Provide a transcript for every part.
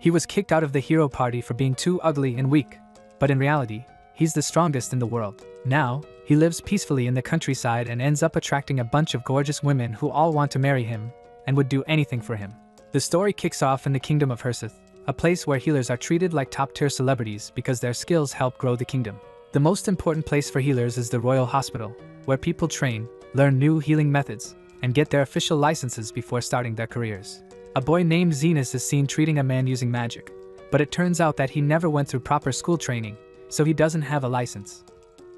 He was kicked out of the hero party for being too ugly and weak, but in reality, he's the strongest in the world. Now, he lives peacefully in the countryside and ends up attracting a bunch of gorgeous women who all want to marry him and would do anything for him. The story kicks off in the Kingdom of Herseth, a place where healers are treated like top-tier celebrities because their skills help grow the kingdom. The most important place for healers is the Royal Hospital, where people train, learn new healing methods, and get their official licenses before starting their careers. A boy named Zenas is seen treating a man using magic, but it turns out that he never went through proper school training, so he doesn't have a license.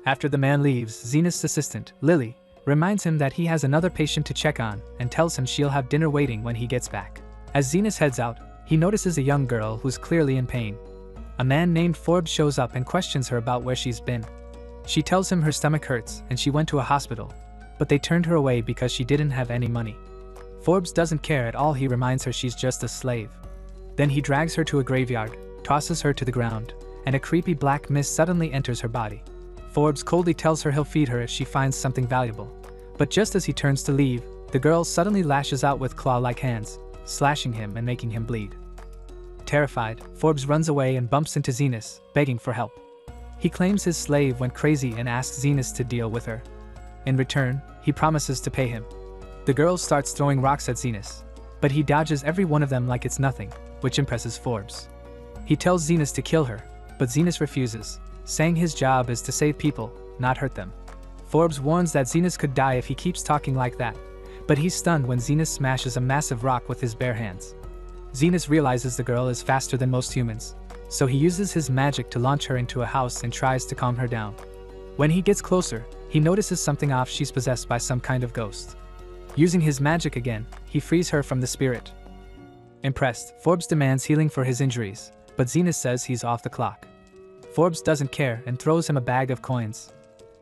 After the man leaves, Zenas' assistant, Lily, reminds him that he has another patient to check on and tells him she'll have dinner waiting when he gets back. As Zenas heads out, he notices a young girl who's clearly in pain. A man named Forbes shows up and questions her about where she's been. She tells him her stomach hurts and she went to a hospital, but they turned her away because she didn't have any money. Forbes doesn't care at all. He reminds her she's just a slave. Then he drags her to a graveyard, tosses her to the ground, and a creepy black mist suddenly enters her body. Forbes coldly tells her he'll feed her if she finds something valuable. But just as he turns to leave, the girl suddenly lashes out with claw-like hands, slashing him and making him bleed. Terrified, Forbes runs away and bumps into Zenas, begging for help. He claims his slave went crazy and asks Zenas to deal with her. In return, he promises to pay him. The girl starts throwing rocks at Zenas, but he dodges every one of them like it's nothing, which impresses Forbes. He tells Zenas to kill her, but Zenas refuses, saying his job is to save people, not hurt them. Forbes warns that Zenas could die if he keeps talking like that, but he's stunned when Zenas smashes a massive rock with his bare hands. Zenas realizes the girl is faster than most humans, so he uses his magic to launch her into a house and tries to calm her down. When he gets closer, he notices something off. She's possessed by some kind of ghost. Using his magic again, he frees her from the spirit. Impressed, Forbes demands healing for his injuries, but Zenas says he's off the clock. Forbes doesn't care and throws him a bag of coins.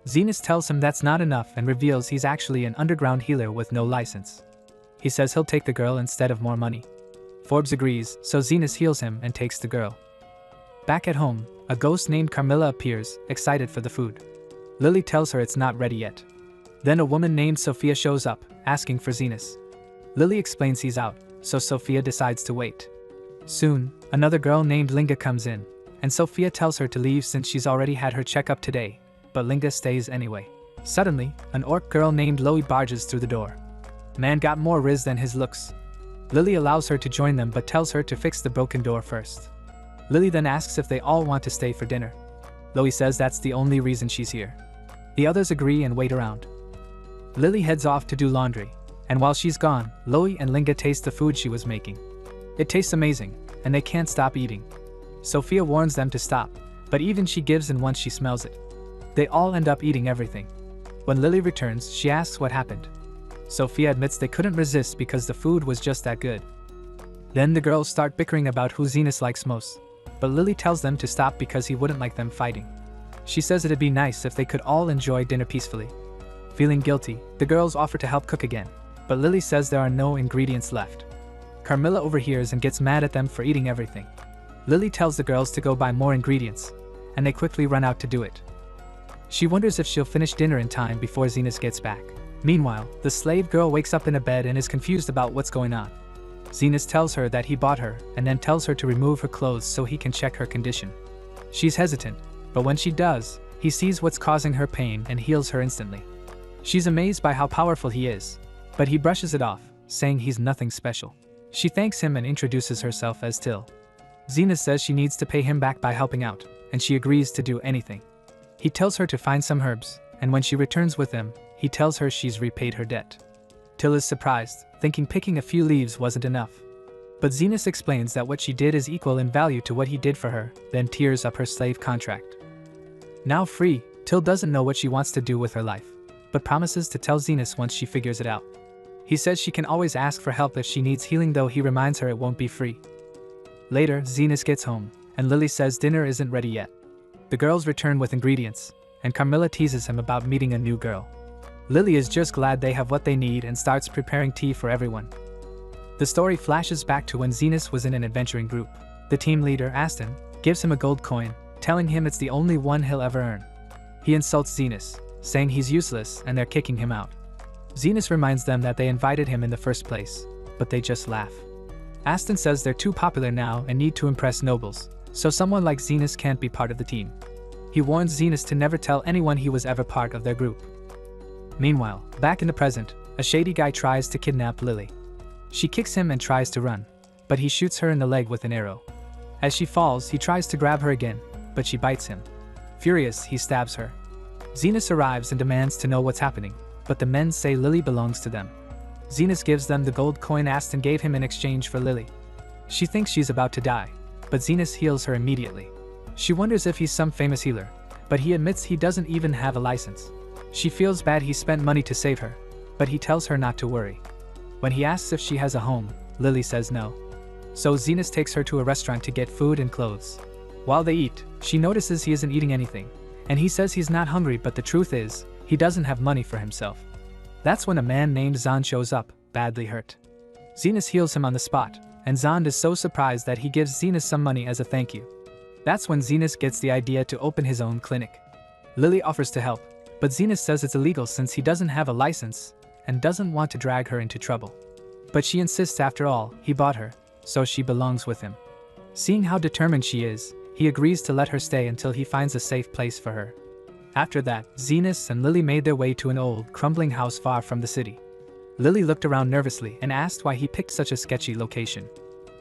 Zenas tells him that's not enough and reveals he's actually an underground healer with no license. He says he'll take the girl instead of more money. Forbes agrees, so Zenas heals him and takes the girl. Back at home, a ghost named Carmilla appears, excited for the food. Lily tells her it's not ready yet. Then a woman named Sophia shows up, asking for Zenas. Lily explains he's out, so Sophia decides to wait. Soon, another girl named Linga comes in, and Sophia tells her to leave since she's already had her checkup today, but Linga stays anyway. Suddenly, an orc girl named Loie barges through the door. Man got more riz than his looks. Lily allows her to join them but tells her to fix the broken door first. Lily then asks if they all want to stay for dinner. Loie says that's the only reason she's here. The others agree and wait around. Lily heads off to do laundry, and while she's gone, Loie and Linga taste the food she was making. It tastes amazing, and they can't stop eating. Sophia warns them to stop, but even she gives in once she smells it. They all end up eating everything. When Lily returns, she asks what happened. Sophia admits they couldn't resist because the food was just that good. Then the girls start bickering about who Zenas likes most, but Lily tells them to stop because he wouldn't like them fighting. She says it'd be nice if they could all enjoy dinner peacefully. Feeling guilty, the girls offer to help cook again, but Lily says there are no ingredients left. Carmilla overhears and gets mad at them for eating everything. Lily tells the girls to go buy more ingredients, and they quickly run out to do it. She wonders if she'll finish dinner in time before Zenas gets back. Meanwhile, the slave girl wakes up in a bed and is confused about what's going on. Zenas tells her that he bought her and then tells her to remove her clothes so he can check her condition. She's hesitant, but when she does, he sees what's causing her pain and heals her instantly. She's amazed by how powerful he is, but he brushes it off, saying he's nothing special. She thanks him and introduces herself as Till. Zenas says she needs to pay him back by helping out, and she agrees to do anything. He tells her to find some herbs, and when she returns with him, he tells her she's repaid her debt. Till is surprised, thinking picking a few leaves wasn't enough. But Zenas explains that what she did is equal in value to what he did for her, then tears up her slave contract. Now free, Till doesn't know what she wants to do with her life, but promises to tell Zenas once she figures it out. He says she can always ask for help if she needs healing, though he reminds her it won't be free. Later, Zenas gets home, and Lily says dinner isn't ready yet. The girls return with ingredients, and Carmilla teases him about meeting a new girl. Lily is just glad they have what they need and starts preparing tea for everyone. The story flashes back to when Zenas was in an adventuring group. The team leader, Aston, gives him a gold coin, telling him it's the only one he'll ever earn. He insults Zenas, saying he's useless and they're kicking him out. Zenas reminds them that they invited him in the first place, but they just laugh. Aston says they're too popular now and need to impress nobles, so someone like Zenas can't be part of the team. He warns Zenas to never tell anyone he was ever part of their group. Meanwhile, back in the present, a shady guy tries to kidnap Lily. She kicks him and tries to run, but he shoots her in the leg with an arrow. As she falls, he tries to grab her again, but she bites him. Furious, he stabs her. Zenas arrives and demands to know what's happening, but the men say Lily belongs to them. Zenas gives them the gold coin Aston gave him in exchange for Lily. She thinks she's about to die, but Zenas heals her immediately. She wonders if he's some famous healer, but he admits he doesn't even have a license. She feels bad he spent money to save her, but he tells her not to worry. When he asks if she has a home, Lily says no. So Zenas takes her to a restaurant to get food and clothes. While they eat, she notices he isn't eating anything, and he says he's not hungry, but the truth is, he doesn't have money for himself. That's when a man named Zond shows up, badly hurt. Zenas heals him on the spot, and Zond is so surprised that he gives Zenas some money as a thank you. That's when Zenas gets the idea to open his own clinic. Lily offers to help, but Zenas says it's illegal since he doesn't have a license and doesn't want to drag her into trouble. But she insists after all, he bought her, so she belongs with him. Seeing how determined she is, he agrees to let her stay until he finds a safe place for her. After that, Zenas and Lily made their way to an old, crumbling house far from the city. Lily looked around nervously and asked why he picked such a sketchy location.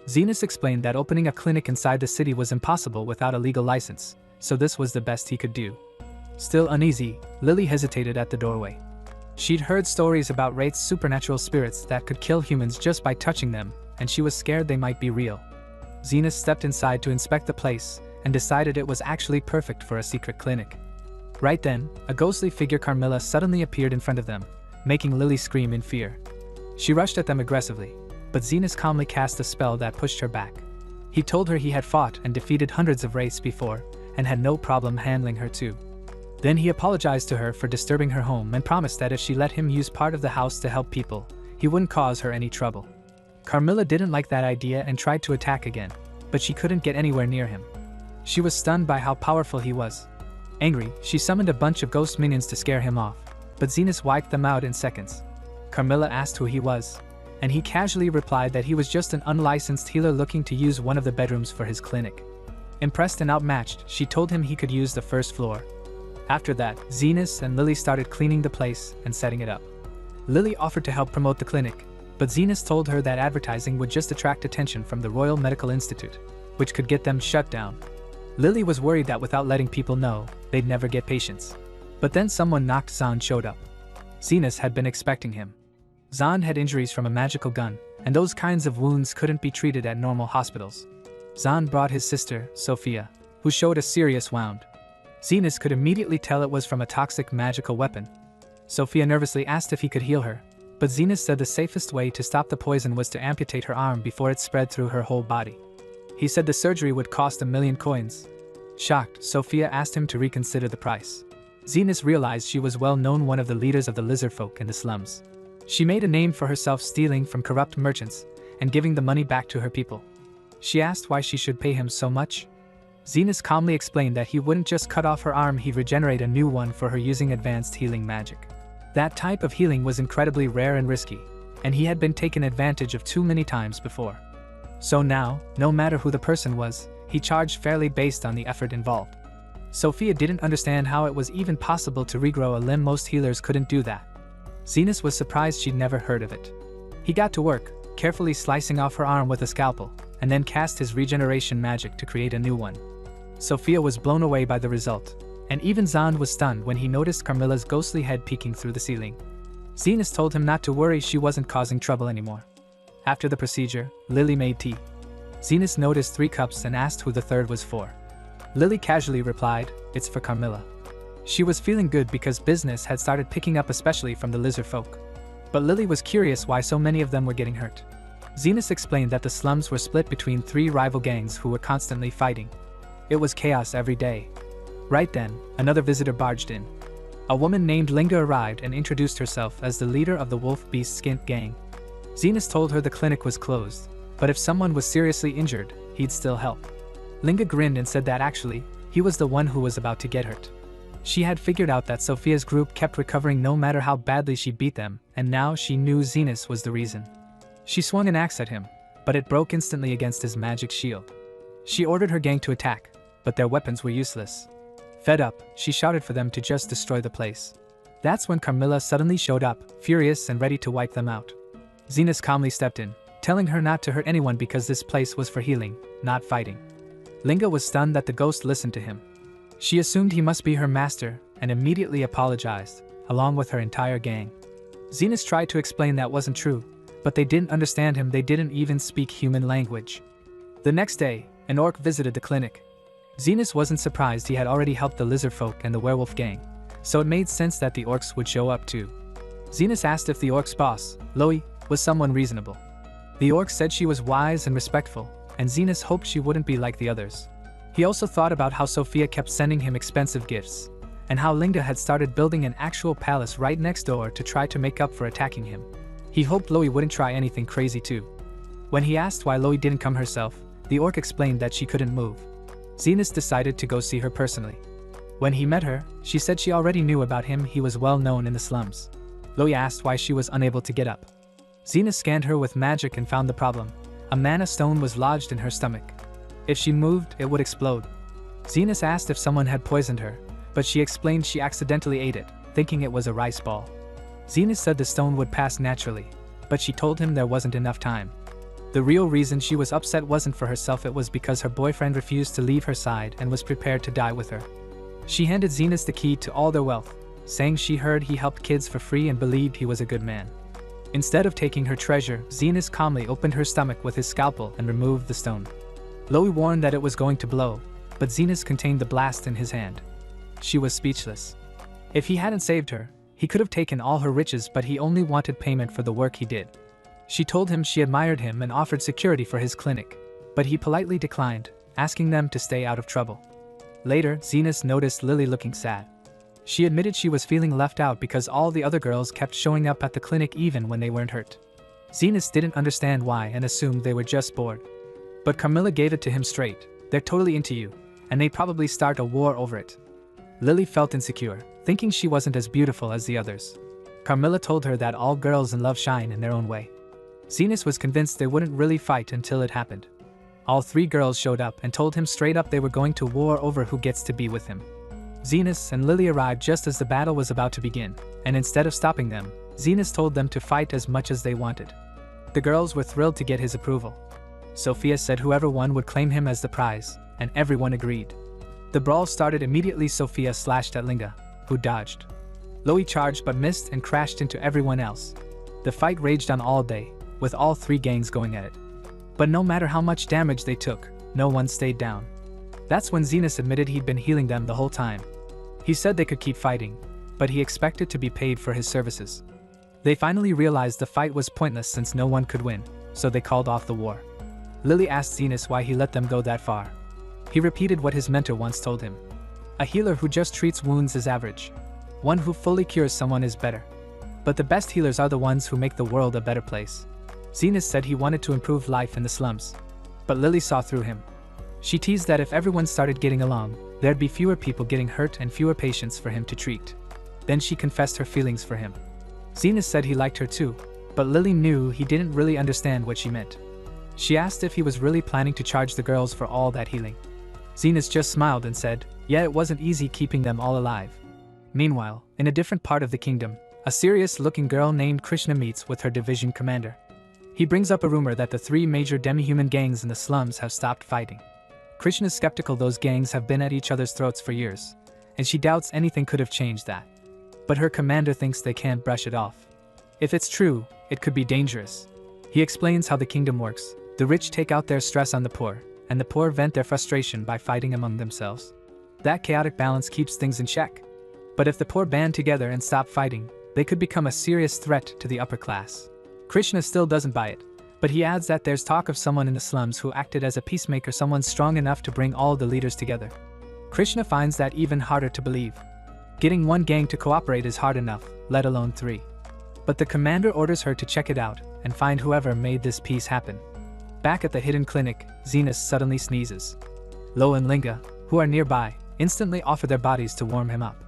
Zenas explained that opening a clinic inside the city was impossible without a legal license, so this was the best he could do. Still uneasy, Lily hesitated at the doorway. She'd heard stories about Wraith's supernatural spirits that could kill humans just by touching them, and she was scared they might be real. Zenas stepped inside to inspect the place and decided it was actually perfect for a secret clinic. Right then, a ghostly figure Carmilla suddenly appeared in front of them, making Lily scream in fear. She rushed at them aggressively, but Zenas calmly cast a spell that pushed her back. He told her he had fought and defeated hundreds of Wraiths before, and had no problem handling her too. Then he apologized to her for disturbing her home and promised that if she let him use part of the house to help people, he wouldn't cause her any trouble. Carmilla didn't like that idea and tried to attack again, but she couldn't get anywhere near him. She was stunned by how powerful he was. Angry, she summoned a bunch of ghost minions to scare him off, but Zenas wiped them out in seconds. Carmilla asked who he was, and he casually replied that he was just an unlicensed healer looking to use one of the bedrooms for his clinic. Impressed and outmatched, she told him he could use the first floor. After that, Zenas and Lily started cleaning the place and setting it up. Lily offered to help promote the clinic, but Zenas told her that advertising would just attract attention from the Royal Medical Institute, which could get them shut down. Lily was worried that without letting people know, they'd never get patients. But then someone knocked. Zond showed up. Zenas had been expecting him. Zond had injuries from a magical gun, and those kinds of wounds couldn't be treated at normal hospitals. Zond brought his sister, Sophia, who showed a serious wound. Zenas could immediately tell it was from a toxic magical weapon. Sophia nervously asked if he could heal her, but Zenas said the safest way to stop the poison was to amputate her arm before it spread through her whole body. He said the surgery would cost 1,000,000 coins. Shocked, Sophia asked him to reconsider the price. Zenas realized she was one of the leaders of the lizard folk in the slums. She made a name for herself stealing from corrupt merchants and giving the money back to her people. She asked why she should pay him so much. Zenas calmly explained that he wouldn't just cut off her arm, he'd regenerate a new one for her using advanced healing magic. That type of healing was incredibly rare and risky, and he had been taken advantage of too many times before. So now, no matter who the person was, he charged fairly based on the effort involved. Sophia didn't understand how it was even possible to regrow a limb. Most healers couldn't do that. Zenas was surprised she'd never heard of it. He got to work, carefully slicing off her arm with a scalpel, and then cast his regeneration magic to create a new one. Sophia was blown away by the result, and even Zond was stunned when he noticed Carmilla's ghostly head peeking through the ceiling. Zenas told him not to worry, she wasn't causing trouble anymore. After the procedure, Lily made tea. Zenas noticed 3 cups and asked who the third was for. Lily casually replied, "It's for Carmilla." She was feeling good because business had started picking up, especially from the lizard folk. But Lily was curious why so many of them were getting hurt. Zenas explained that the slums were split between 3 rival gangs who were constantly fighting. It was chaos every day. Right then, another visitor barged in. A woman named Linga arrived and introduced herself as the leader of the Wolf Beast Skint gang. Zenas told her the clinic was closed, but if someone was seriously injured, he'd still help. Linga grinned and said that actually, he was the one who was about to get hurt. She had figured out that Sophia's group kept recovering no matter how badly she beat them, and now she knew Zenas was the reason. She swung an axe at him, but it broke instantly against his magic shield. She ordered her gang to attack, but their weapons were useless. Fed up, she shouted for them to just destroy the place. That's when Carmilla suddenly showed up, furious and ready to wipe them out. Zenas calmly stepped in, telling her not to hurt anyone because this place was for healing, not fighting. Linga was stunned that the ghost listened to him. She assumed he must be her master, and immediately apologized, along with her entire gang. Zenas tried to explain that wasn't true, but they didn't understand him. They didn't even speak human language. The next day, an orc visited the clinic. Zenas wasn't surprised. He had already helped the lizard folk and the werewolf gang, so it made sense that the orcs would show up too. Zenas asked if the orc's boss, Loey, was someone reasonable. The orc said she was wise and respectful, and Zenas hoped she wouldn't be like the others. He also thought about how Sophia kept sending him expensive gifts, and how Linga had started building an actual palace right next door to try to make up for attacking him. He hoped Loey wouldn't try anything crazy too. When he asked why Loey didn't come herself, the orc explained that she couldn't move. Zenas decided to go see her personally. When he met her, she said she already knew about him. He was well known in the slums. Loey asked why she was unable to get up. Zenas scanned her with magic and found the problem. A mana stone was lodged in her stomach. If she moved, it would explode. Zenas asked if someone had poisoned her, but she explained she accidentally ate it, thinking it was a rice ball. Zenas said the stone would pass naturally, but she told him there wasn't enough time. The real reason she was upset wasn't for herself, it was because her boyfriend refused to leave her side and was prepared to die with her. She handed Zenas the key to all their wealth, saying she heard he helped kids for free and believed he was a good man. Instead of taking her treasure, Zenas calmly opened her stomach with his scalpel and removed the stone. Loey warned that it was going to blow, but Zenas contained the blast in his hand. She was speechless. If he hadn't saved her, he could have taken all her riches, but he only wanted payment for the work he did. She told him she admired him and offered security for his clinic, but he politely declined, asking them to stay out of trouble. Later, Zenas noticed Lily looking sad. She admitted she was feeling left out because all the other girls kept showing up at the clinic even when they weren't hurt. Zenas didn't understand why and assumed they were just bored. But Carmilla gave it to him straight. They're totally into you, and they'd probably start a war over it. Lily felt insecure, thinking she wasn't as beautiful as the others. Carmilla told her that all girls in love shine in their own way. Zenas was convinced they wouldn't really fight until it happened. All three girls showed up and told him straight up they were going to war over who gets to be with him. Zenas and Lily arrived just as the battle was about to begin, and instead of stopping them, Zenas told them to fight as much as they wanted. The girls were thrilled to get his approval. Sophia said whoever won would claim him as the prize, and everyone agreed. The brawl started immediately. Sophia slashed at Linga, who dodged. Loey charged but missed and crashed into everyone else. The fight raged on all day, with all three gangs going at it. But no matter how much damage they took, no one stayed down. That's when Zenas admitted he'd been healing them the whole time. He said they could keep fighting, but he expected to be paid for his services. They finally realized the fight was pointless since no one could win, so they called off the war. Lily asked Zenas why he let them go that far. He repeated what his mentor once told him. A healer who just treats wounds is average. One who fully cures someone is better. But the best healers are the ones who make the world a better place. Zenas said he wanted to improve life in the slums. But Lily saw through him. She teased that if everyone started getting along, there'd be fewer people getting hurt and fewer patients for him to treat. Then she confessed her feelings for him. Zenas said he liked her too, but Lily knew he didn't really understand what she meant. She asked if he was really planning to charge the girls for all that healing. Zenas just smiled and said, yeah, it wasn't easy keeping them all alive. Meanwhile, in a different part of the kingdom, a serious-looking girl named Krishna meets with her division commander. He brings up a rumor that the three major demi-human gangs in the slums have stopped fighting. Krishna's skeptical those gangs have been at each other's throats for years, and she doubts anything could have changed that. But her commander thinks they can't brush it off. If it's true, it could be dangerous. He explains how the kingdom works. The rich take out their stress on the poor, and the poor vent their frustration by fighting among themselves. That chaotic balance keeps things in check. But if the poor band together and stop fighting, they could become a serious threat to the upper class. Krishna still doesn't buy it, but he adds that there's talk of someone in the slums who acted as a peacemaker, someone strong enough to bring all the leaders together. Krishna finds that even harder to believe. Getting one gang to cooperate is hard enough, let alone three. But the commander orders her to check it out and find whoever made this peace happen. Back at the hidden clinic, Zenas suddenly sneezes. Lo and Linga, who are nearby, instantly offer their bodies to warm him up.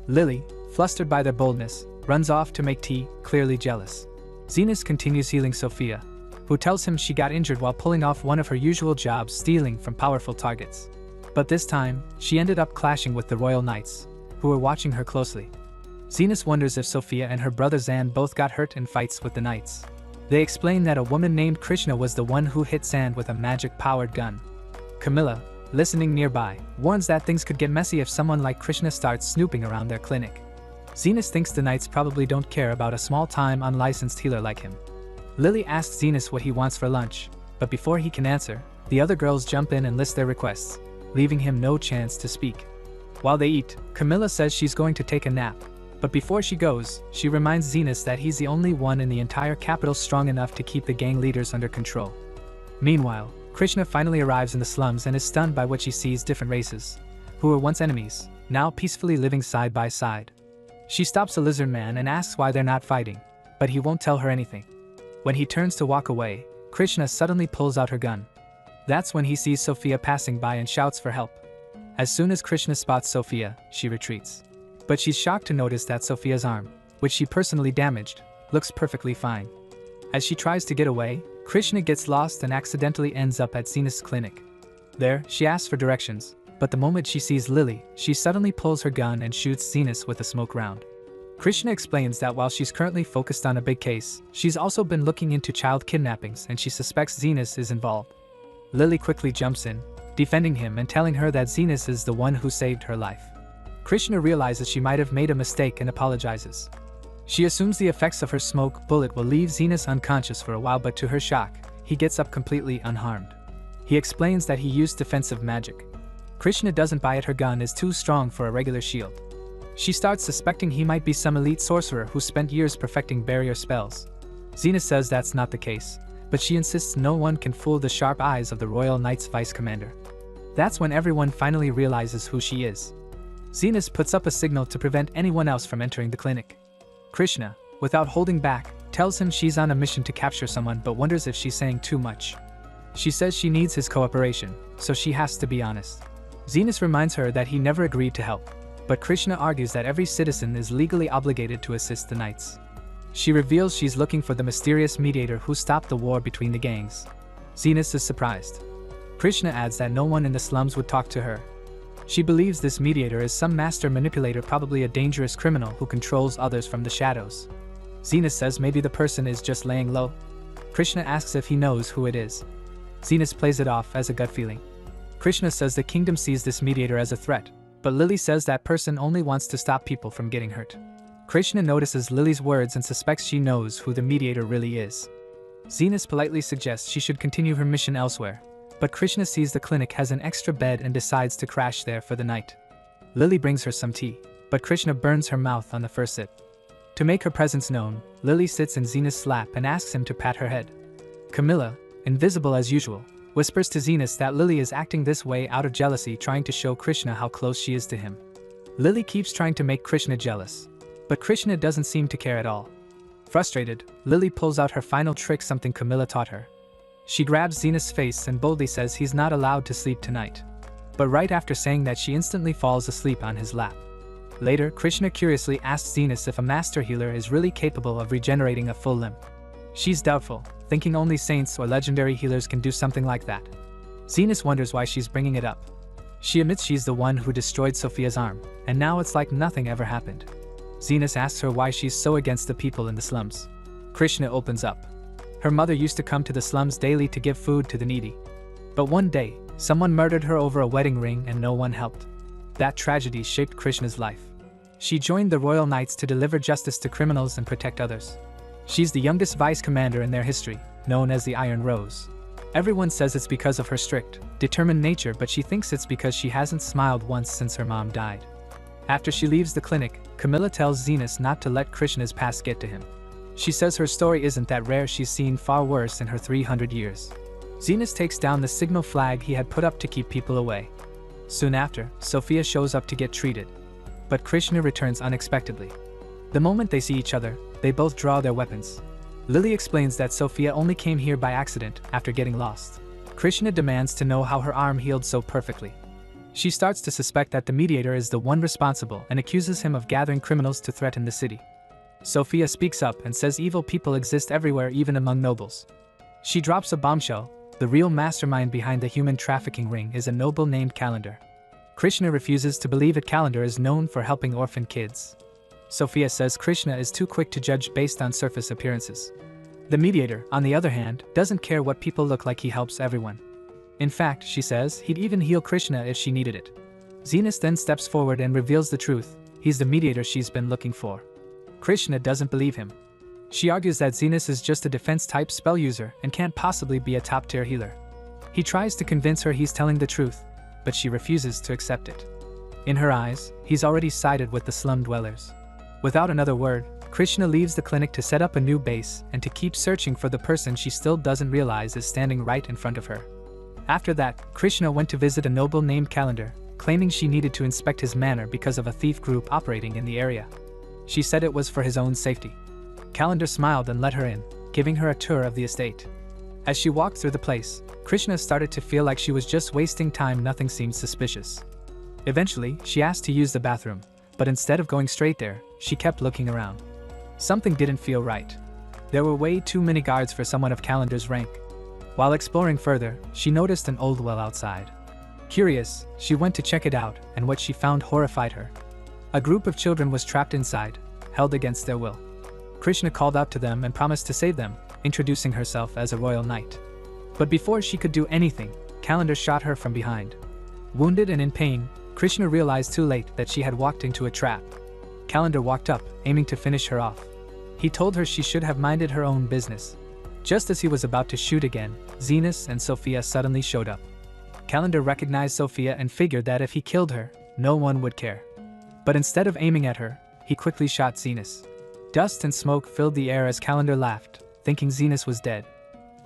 Lily, flustered by their boldness, runs off to make tea, clearly jealous. Zenas continues healing Sophia. who tells him she got injured while pulling off one of her usual jobs, stealing from powerful targets. But this time, she ended up clashing with the Royal Knights, who were watching her closely. Zenas wonders if Sophia and her brother Zan both got hurt in fights with the Knights. They explain that a woman named Krishna was the one who hit Zan with a magic-powered gun. Camilla, listening nearby, warns that things could get messy if someone like Krishna starts snooping around their clinic. Zenas thinks the Knights probably don't care about a small-time unlicensed healer like him. Lily asks Zenas what he wants for lunch, but before he can answer, the other girls jump in and list their requests, leaving him no chance to speak. While they eat, Camilla says she's going to take a nap, but before she goes, she reminds Zenas that he's the only one in the entire capital strong enough to keep the gang leaders under control. Meanwhile, Krishna finally arrives in the slums and is stunned by what she sees: different races, who were once enemies, now peacefully living side by side. She stops a lizard man and asks why they're not fighting, but he won't tell her anything. When he turns to walk away, Krishna suddenly pulls out her gun. That's when he sees Sophia passing by and shouts for help. As soon as Krishna spots Sophia, she retreats. But she's shocked to notice that Sophia's arm, which she personally damaged, looks perfectly fine. As she tries to get away, Krishna gets lost and accidentally ends up at Zenas' clinic. There, she asks for directions, but the moment she sees Lily, she suddenly pulls her gun and shoots Zenas with a smoke round. Krishna explains that while she's currently focused on a big case, she's also been looking into child kidnappings and she suspects Zenas is involved. Lily quickly jumps in, defending him and telling her that Zenas is the one who saved her life. Krishna realizes she might have made a mistake and apologizes. She assumes the effects of her smoke bullet will leave Zenas unconscious for a while, but to her shock, he gets up completely unharmed. He explains that he used defensive magic. Krishna doesn't buy it; her gun is too strong for a regular shield. She starts suspecting he might be some elite sorcerer who spent years perfecting barrier spells. Zenas says that's not the case, but she insists no one can fool the sharp eyes of the Royal Knights Vice Commander. That's when everyone finally realizes who she is. Zenas puts up a signal to prevent anyone else from entering the clinic. Krishna, without holding back, tells him she's on a mission to capture someone but wonders if she's saying too much. She says she needs his cooperation, so she has to be honest. Zenas reminds her that he never agreed to help, but Krishna argues that every citizen is legally obligated to assist the Knights. She reveals she's looking for the mysterious mediator who stopped the war between the gangs. Zenas is surprised. Krishna adds that no one in the slums would talk to her. She believes this mediator is some master manipulator, probably a dangerous criminal who controls others from the shadows. Zenas says maybe the person is just laying low. Krishna asks if he knows who it is. Zenas plays it off as a gut feeling. Krishna says the kingdom sees this mediator as a threat, but Lily says that person only wants to stop people from getting hurt. Krishna notices Lily's words and suspects she knows who the mediator really is. Zenas politely suggests she should continue her mission elsewhere, but Krishna sees the clinic has an extra bed and decides to crash there for the night. Lily brings her some tea, but Krishna burns her mouth on the first sip. To make her presence known, Lily sits in Zenas' lap and asks him to pat her head. Camilla, invisible as usual, whispers to Zenas that Lily is acting this way out of jealousy, trying to show Krishna how close she is to him. Lily keeps trying to make Krishna jealous, but Krishna doesn't seem to care at all. Frustrated, Lily pulls out her final trick, something Camilla taught her. She grabs Zenas' face and boldly says he's not allowed to sleep tonight. But right after saying that, she instantly falls asleep on his lap. Later, Krishna curiously asks Zenas if a master healer is really capable of regenerating a full limb. She's doubtful, thinking only saints or legendary healers can do something like that. Zenas wonders why she's bringing it up. She admits she's the one who destroyed Sophia's arm, and now it's like nothing ever happened. Zenas asks her why she's so against the people in the slums. Krishna opens up. Her mother used to come to the slums daily to give food to the needy. But one day, someone murdered her over a wedding ring and no one helped. That tragedy shaped Krishna's life. She joined the Royal Knights to deliver justice to criminals and protect others. She's the youngest vice commander in their history, known as the Iron Rose. Everyone says it's because of her strict, determined nature, but she thinks it's because she hasn't smiled once since her mom died. After she leaves the clinic, Camilla tells Zenas not to let Krishna's past get to him. She says her story isn't that rare; she's seen far worse in her 300 years. Zenas takes down the signal flag he had put up to keep people away. Soon after, Sophia shows up to get treated. But Krishna returns unexpectedly. The moment they see each other, they both draw their weapons. Lily explains that Sophia only came here by accident after getting lost. Krishna demands to know how her arm healed so perfectly. She starts to suspect that the mediator is the one responsible and accuses him of gathering criminals to threaten the city. Sophia speaks up and says evil people exist everywhere, even among nobles. She drops a bombshell. The real mastermind behind the human trafficking ring is a noble named Calendar. Krishna refuses to believe it. Calendar is known for helping orphan kids. Sophia says Krishna is too quick to judge based on surface appearances. The mediator, on the other hand, doesn't care what people look like. He helps everyone. In fact, she says he'd even heal Krishna if she needed it. Zenas then steps forward and reveals the truth. He's the mediator she's been looking for. Krishna doesn't believe him. She argues that Zenas is just a defense-type spell user and can't possibly be a top-tier healer. He tries to convince her he's telling the truth, but she refuses to accept it. In her eyes, he's already sided with the slum dwellers. Without another word, Krishna leaves the clinic to set up a new base and to keep searching for the person she still doesn't realize is standing right in front of her. After that, Krishna went to visit a noble named Calendar, claiming she needed to inspect his manor because of a thief group operating in the area. She said it was for his own safety. Calendar smiled and let her in, giving her a tour of the estate. As she walked through the place, Krishna started to feel like she was just wasting time. Nothing seemed suspicious. Eventually, she asked to use the bathroom, but instead of going straight there, she kept looking around. Something didn't feel right. There were way too many guards for someone of Calendar's rank. While exploring further, she noticed an old well outside. Curious, she went to check it out, and what she found horrified her. A group of children was trapped inside, held against their will. Krishna called out to them and promised to save them, introducing herself as a royal knight. But before she could do anything, Calendar shot her from behind. Wounded and in pain, Krishna realized too late that she had walked into a trap. Calendar walked up, aiming to finish her off. He told her she should have minded her own business. Just as he was about to shoot again, Zenas and Sophia suddenly showed up. Calendar recognized Sophia and figured that if he killed her, no one would care. But instead of aiming at her, he quickly shot Zenas. Dust and smoke filled the air as Calendar laughed, thinking Zenas was dead.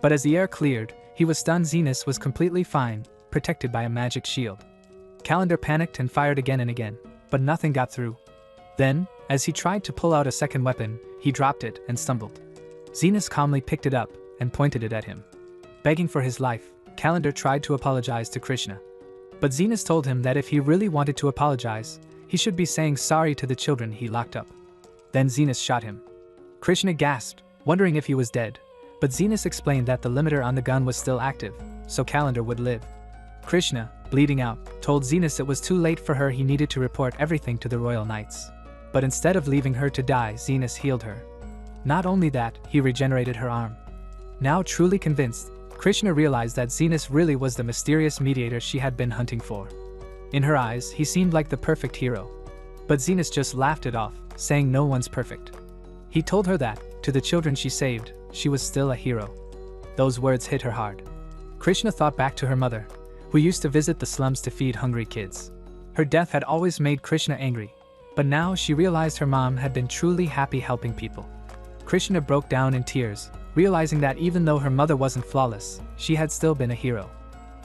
But as the air cleared, he was stunned. Zenas was completely fine, protected by a magic shield. Calendar panicked and fired again and again, but nothing got through. Then, as he tried to pull out a second weapon, he dropped it and stumbled. Zenas calmly picked it up and pointed it at him. Begging for his life, Calendar tried to apologize to Krishna. But Zenas told him that if he really wanted to apologize, he should be saying sorry to the children he locked up. Then Zenas shot him. Krishna gasped, wondering if he was dead, but Zenas explained that the limiter on the gun was still active, so Calendar would live. Krishna, bleeding out, told Zenas it was too late for her. He needed to report everything to the royal knights. But instead of leaving her to die, Zenas healed her. Not only that, he regenerated her arm. Now truly convinced, Krishna realized that Zenas really was the mysterious mediator she had been hunting for. In her eyes, he seemed like the perfect hero. But Zenas just laughed it off, saying no one's perfect. He told her that, to the children she saved, she was still a hero. Those words hit her hard. Krishna thought back to her mother, who used to visit the slums to feed hungry kids. Her death had always made Krishna angry, but now she realized her mom had been truly happy helping people. Krishna broke down in tears, realizing that even though her mother wasn't flawless, she had still been a hero.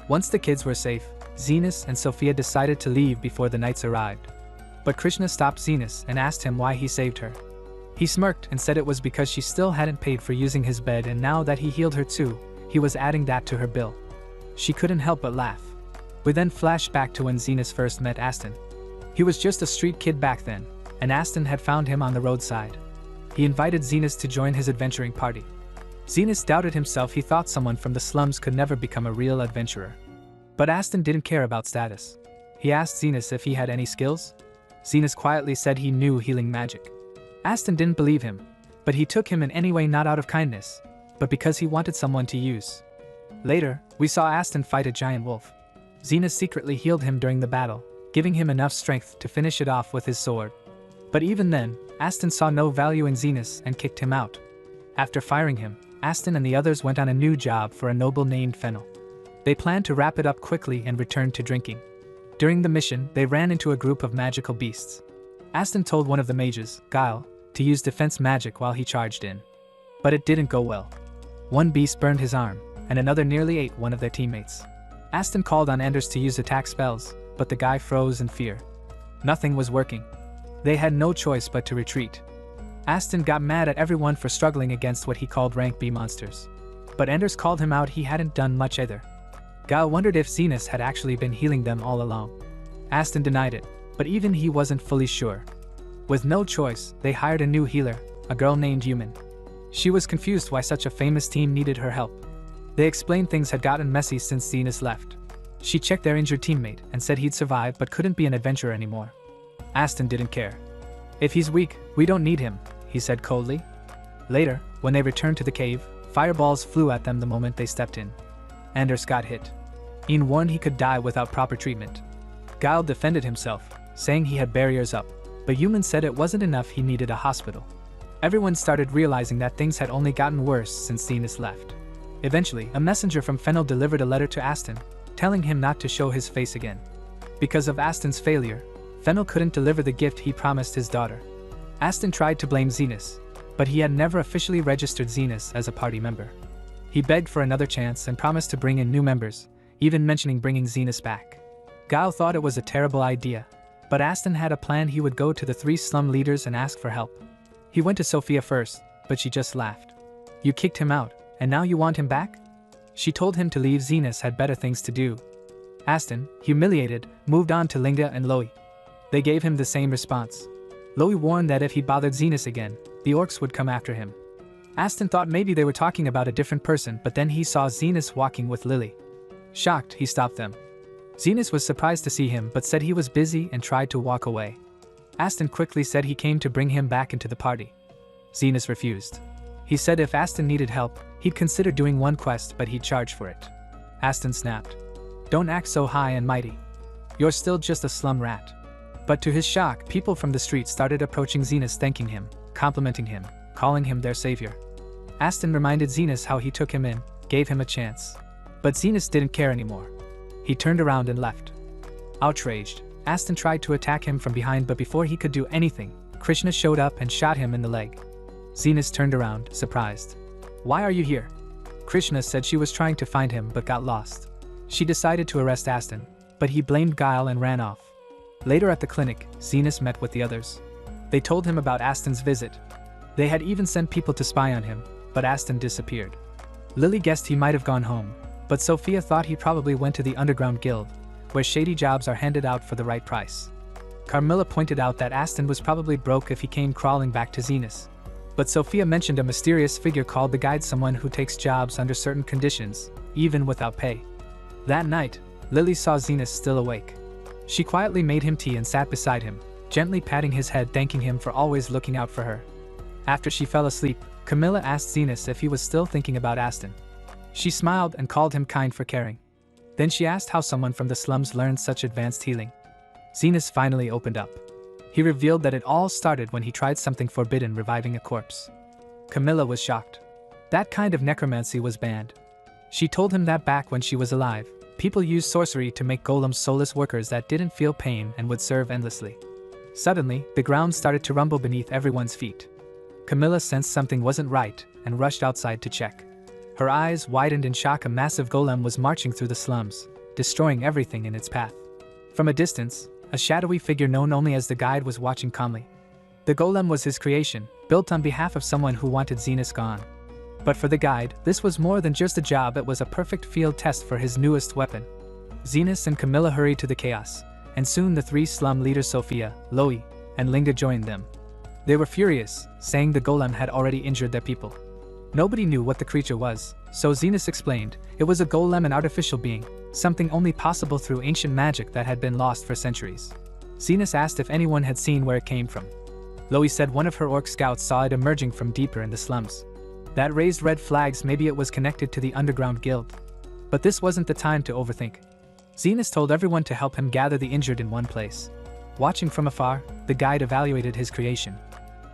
Once the kids were safe, Zenas and Sophia decided to leave before the knights arrived. But Krishna stopped Zenas and asked him why he saved her. He smirked and said it was because she still hadn't paid for using his bed, and now that he healed her too, he was adding that to her bill. She couldn't help but laugh. We then flashed back to when Zenas first met Aston. He was just a street kid back then, and Aston had found him on the roadside. He invited Zenas to join his adventuring party. Zenas doubted himself. He thought someone from the slums could never become a real adventurer. But Aston didn't care about status. He asked Zenas if he had any skills. Zenas quietly said he knew healing magic. Aston didn't believe him, but he took him in anyway, not out of kindness, but because he wanted someone to use. Later, we saw Aston fight a giant wolf. Zenas secretly healed him during the battle, giving him enough strength to finish it off with his sword. But even then, Aston saw no value in Zenas and kicked him out. After firing him, Aston and the others went on a new job for a noble named Fennel. They planned to wrap it up quickly and return to drinking. During the mission, they ran into a group of magical beasts. Aston told one of the mages, Guile, to use defense magic while he charged in. But it didn't go well. One beast burned his arm, and another nearly ate one of their teammates. Aston called on Anders to use attack spells, but the guy froze in fear. Nothing was working. They had no choice but to retreat. Aston got mad at everyone for struggling against what he called rank B monsters. But Anders called him out. He hadn't done much either. Guile wondered if Zenas had actually been healing them all along. Aston denied it, but even he wasn't fully sure. With no choice, they hired a new healer, a girl named Human. She was confused why such a famous team needed her help. They explained things had gotten messy since Zenas left. She checked their injured teammate and said he'd survive but couldn't be an adventurer anymore. Aston didn't care. "If he's weak, we don't need him," he said coldly. Later, when they returned to the cave, fireballs flew at them the moment they stepped in. Anders got hit. Ian warned he could die without proper treatment. Guile defended himself, saying he had barriers up, but humans said it wasn't enough, he needed a hospital. Everyone started realizing that things had only gotten worse since Zenas left. Eventually, a messenger from Fennel delivered a letter to Aston, telling him not to show his face again. Because of Aston's failure, Fennel couldn't deliver the gift he promised his daughter. Aston tried to blame Zenas, but he had never officially registered Zenas as a party member. He begged for another chance and promised to bring in new members, even mentioning bringing Zenas back. Guile thought it was a terrible idea, but Aston had a plan. He would go to the 3 slum leaders and ask for help. He went to Sophia first, but she just laughed. "You kicked him out, and now you want him back?" She told him to leave. Zenas had better things to do. Aston, humiliated, moved on to Linga and Loey. They gave him the same response. Loey warned that if he bothered Zenas again, the orcs would come after him. Aston thought maybe they were talking about a different person, but then he saw Zenas walking with Lily. Shocked, he stopped them. Zenas was surprised to see him but said he was busy and tried to walk away. Aston quickly said he came to bring him back into the party. Zenas refused. He said if Aston needed help, he'd consider doing one quest, but he'd charge for it. Aston snapped. "Don't act so high and mighty. You're still just a slum rat." But to his shock, people from the street started approaching Zenas, thanking him, complimenting him, calling him their savior. Aston reminded Zenas how he took him in, gave him a chance. But Zenas didn't care anymore. He turned around and left. Outraged, Aston tried to attack him from behind, but before he could do anything, Krishna showed up and shot him in the leg. Zenas turned around, surprised. "Why are you here?" Krishna said she was trying to find him but got lost. She decided to arrest Aston, but he blamed Guile and ran off. Later at the clinic, Zenas met with the others. They told him about Aston's visit. They had even sent people to spy on him, but Aston disappeared. Lily guessed he might have gone home, but Sophia thought he probably went to the underground guild, where shady jobs are handed out for the right price. Carmilla pointed out that Aston was probably broke if he came crawling back to Zenas. But Sophia mentioned a mysterious figure called the Guide, someone who takes jobs under certain conditions, even without pay. That night, Lily saw Zenas still awake. She quietly made him tea and sat beside him, gently patting his head, thanking him for always looking out for her. After she fell asleep, Camilla asked Zenas if he was still thinking about Aston. She smiled and called him kind for caring. Then she asked how someone from the slums learned such advanced healing. Zenas finally opened up. He revealed that it all started when he tried something forbidden, reviving a corpse. Camilla was shocked. That kind of necromancy was banned. She told him that back when she was alive, people used sorcery to make golems, soulless workers that didn't feel pain and would serve endlessly. Suddenly, the ground started to rumble beneath everyone's feet. Camilla sensed something wasn't right and rushed outside to check. Her eyes widened in shock. A massive golem was marching through the slums, destroying everything in its path. From a distance, a shadowy figure known only as the Guide was watching calmly. The golem was his creation, built on behalf of someone who wanted Zenas gone. But for the Guide, this was more than just a job, it was a perfect field test for his newest weapon. Zenas and Camilla hurried to the chaos, and soon the 3 slum leaders Sophia, Loey, and Linga joined them. They were furious, saying the golem had already injured their people. Nobody knew what the creature was, so Zenas explained it was a golem, an artificial being, something only possible through ancient magic that had been lost for centuries. Zenas asked if anyone had seen where it came from. Loey said one of her orc scouts saw it emerging from deeper in the slums. That raised red flags, maybe it was connected to the underground guild. But this wasn't the time to overthink. Zenas told everyone to help him gather the injured in one place. Watching from afar, the Guide evaluated his creation.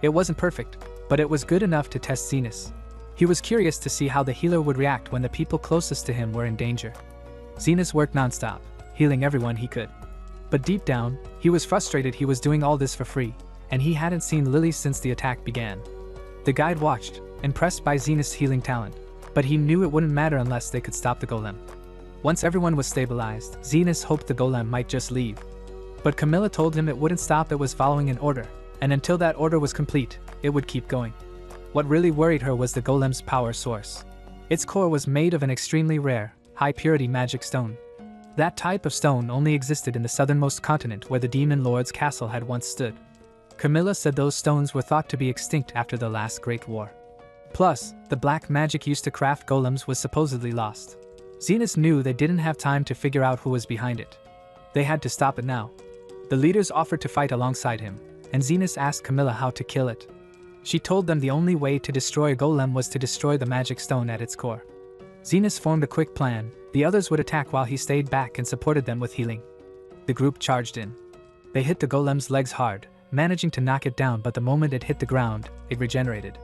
It wasn't perfect, but it was good enough to test Zenas. He was curious to see how the healer would react when the people closest to him were in danger. Zenas worked nonstop, healing everyone he could. But deep down, he was frustrated. He was doing all this for free, and he hadn't seen Lily since the attack began. The Guide watched, impressed by Zenas' healing talent, but he knew it wouldn't matter unless they could stop the golem. Once everyone was stabilized, Zenas hoped the golem might just leave. But Camilla told him it wouldn't stop. It was following an order, and until that order was complete, it would keep going. What really worried her was the golem's power source. Its core was made of an extremely rare, high-purity magic stone. That type of stone only existed in the southernmost continent where the Demon Lord's castle had once stood. Camilla said those stones were thought to be extinct after the last Great War. Plus, the black magic used to craft golems was supposedly lost. Zenas knew they didn't have time to figure out who was behind it. They had to stop it now. The leaders offered to fight alongside him, and Zenas asked Camilla how to kill it. She told them the only way to destroy a golem was to destroy the magic stone at its core. Zenas formed a quick plan. The others would attack while he stayed back and supported them with healing. The group charged in. They hit the golem's legs hard, managing to knock it down, but the moment it hit the ground, it regenerated.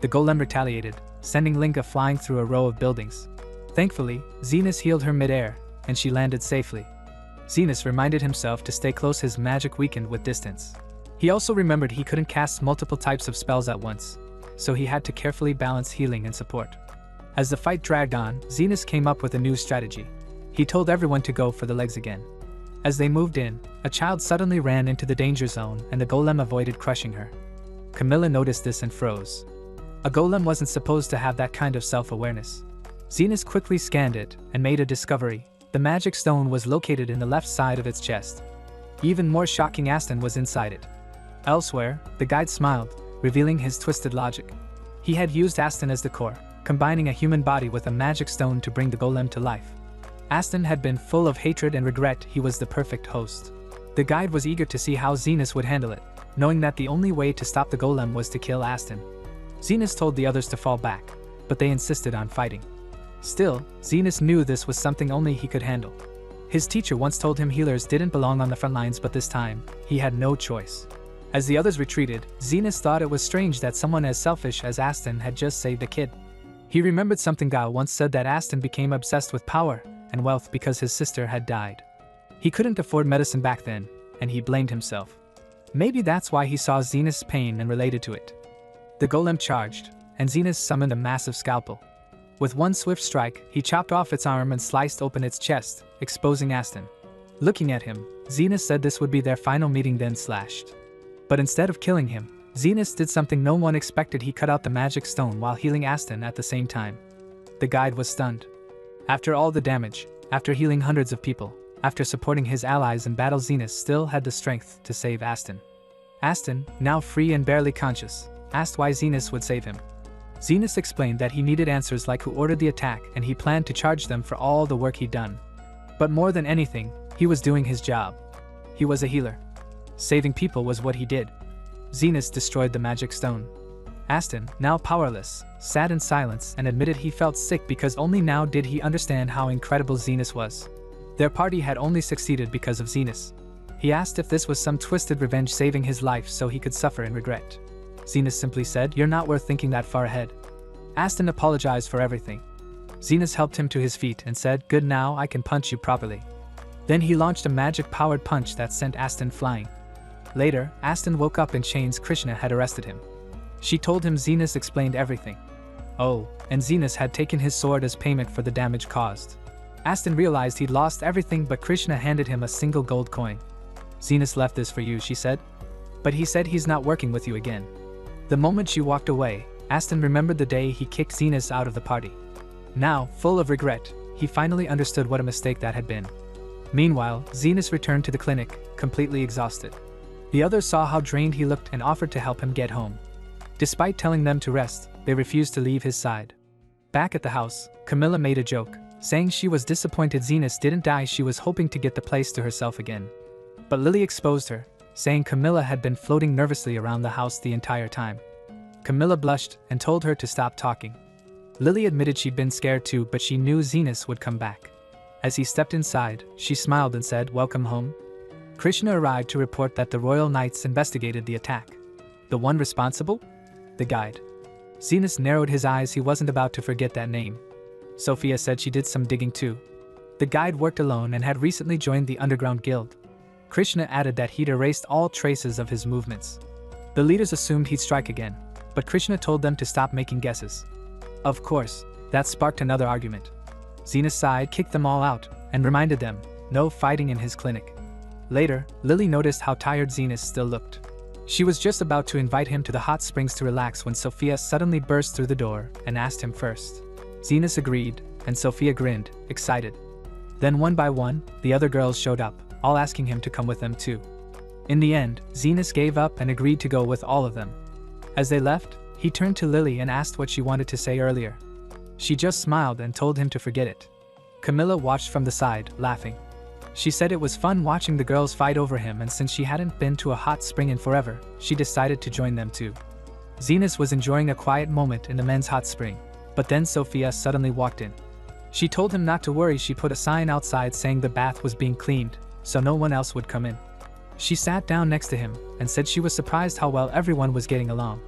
The golem retaliated, sending Linga flying through a row of buildings. Thankfully, Zenas healed her mid-air, and she landed safely. Zenas reminded himself to stay close. His magic weakened with distance. He also remembered he couldn't cast multiple types of spells at once, so he had to carefully balance healing and support. As the fight dragged on, Zenas came up with a new strategy. He told everyone to go for the legs again. As they moved in, a child suddenly ran into the danger zone and the golem avoided crushing her. Camilla noticed this and froze. A golem wasn't supposed to have that kind of self-awareness. Zenas quickly scanned it and made a discovery. The magic stone was located in the left side of its chest. Even more shocking, Aston was inside it. Elsewhere, the guide smiled, revealing his twisted logic. He had used Aston as the core, combining a human body with a magic stone to bring the golem to life. Aston had been full of hatred and regret. He was the perfect host. The guide was eager to see how Zenas would handle it, knowing that the only way to stop the golem was to kill Aston. Zenas told the others to fall back, but they insisted on fighting. Still, Zenas knew this was something only he could handle. His teacher once told him healers didn't belong on the front lines, but this time, he had no choice. As the others retreated, Zenas thought it was strange that someone as selfish as Aston had just saved a kid. He remembered something Gao once said, that Aston became obsessed with power and wealth because his sister had died. He couldn't afford medicine back then, and he blamed himself. Maybe that's why he saw Zenas' pain and related to it. The golem charged, and Zenas summoned a massive scalpel. With one swift strike, he chopped off its arm and sliced open its chest, exposing Aston. Looking at him, Zenas said this would be their final meeting, then slashed. But instead of killing him, Zenas did something no one expected. He cut out the magic stone while healing Aston at the same time. The guide was stunned. After all the damage, after healing hundreds of people, after supporting his allies in battle, Zenas still had the strength to save Aston. Aston, now free and barely conscious, asked why Zenas would save him. Zenas explained that he needed answers, like who ordered the attack, and he planned to charge them for all the work he'd done. But more than anything, he was doing his job. He was a healer. Saving people was what he did. Zenas destroyed the magic stone. Aston, now powerless, sat in silence and admitted he felt sick because only now did he understand how incredible Zenas was. Their party had only succeeded because of Zenas. He asked if this was some twisted revenge, saving his life so he could suffer in regret. Zenas simply said, "You're not worth thinking that far ahead." Aston apologized for everything. Zenas helped him to his feet and said, "Good, now I can punch you properly." Then he launched a magic-powered punch that sent Aston flying. Later, Aston woke up in chains. Krishna had arrested him. She told him Zenas explained everything. Oh, and Zenas had taken his sword as payment for the damage caused. Aston realized he'd lost everything, but Krishna handed him a single gold coin. "Zenas left this for you," she said. "But he said he's not working with you again." The moment she walked away, Aston remembered the day he kicked Zenas out of the party. Now, full of regret, he finally understood what a mistake that had been. Meanwhile, Zenas returned to the clinic, completely exhausted. The others saw how drained he looked and offered to help him get home. Despite telling them to rest, they refused to leave his side. Back at the house, Camilla made a joke, saying she was disappointed Zenas didn't die. She was hoping to get the place to herself again. But Lily exposed her, saying Camilla had been floating nervously around the house the entire time. Camilla blushed and told her to stop talking. Lily admitted she'd been scared too, but she knew Zenas would come back. As he stepped inside, she smiled and said, "Welcome home." Krishna arrived to report that the Royal Knights investigated the attack. The one responsible? The guide. Zenas narrowed his eyes. He wasn't about to forget that name. Sophia said she did some digging too. The guide worked alone and had recently joined the underground guild. Krishna added that he'd erased all traces of his movements. The leaders assumed he'd strike again, but Krishna told them to stop making guesses. Of course, that sparked another argument. Zenas sighed, kicked them all out, and reminded them, no fighting in his clinic. Later, Lily noticed how tired Zenas still looked. She was just about to invite him to the hot springs to relax when Sophia suddenly burst through the door and asked him first. Zenas agreed, and Sophia grinned, excited. Then one by one, the other girls showed up, all asking him to come with them too. In the end, Zenas gave up and agreed to go with all of them. As they left, He turned to Lily and asked what she wanted to say earlier. She just smiled and told him to forget it. Camilla watched from the side, laughing. She said it was fun watching the girls fight over him, and since she hadn't been to a hot spring in forever, she decided to join them too. Zenas was enjoying a quiet moment in the men's hot spring, but then Sophia suddenly walked in. She told him not to worry. She put a sign outside saying the bath was being cleaned, so no one else would come in. She sat down next to him and said she was surprised how well everyone was getting along.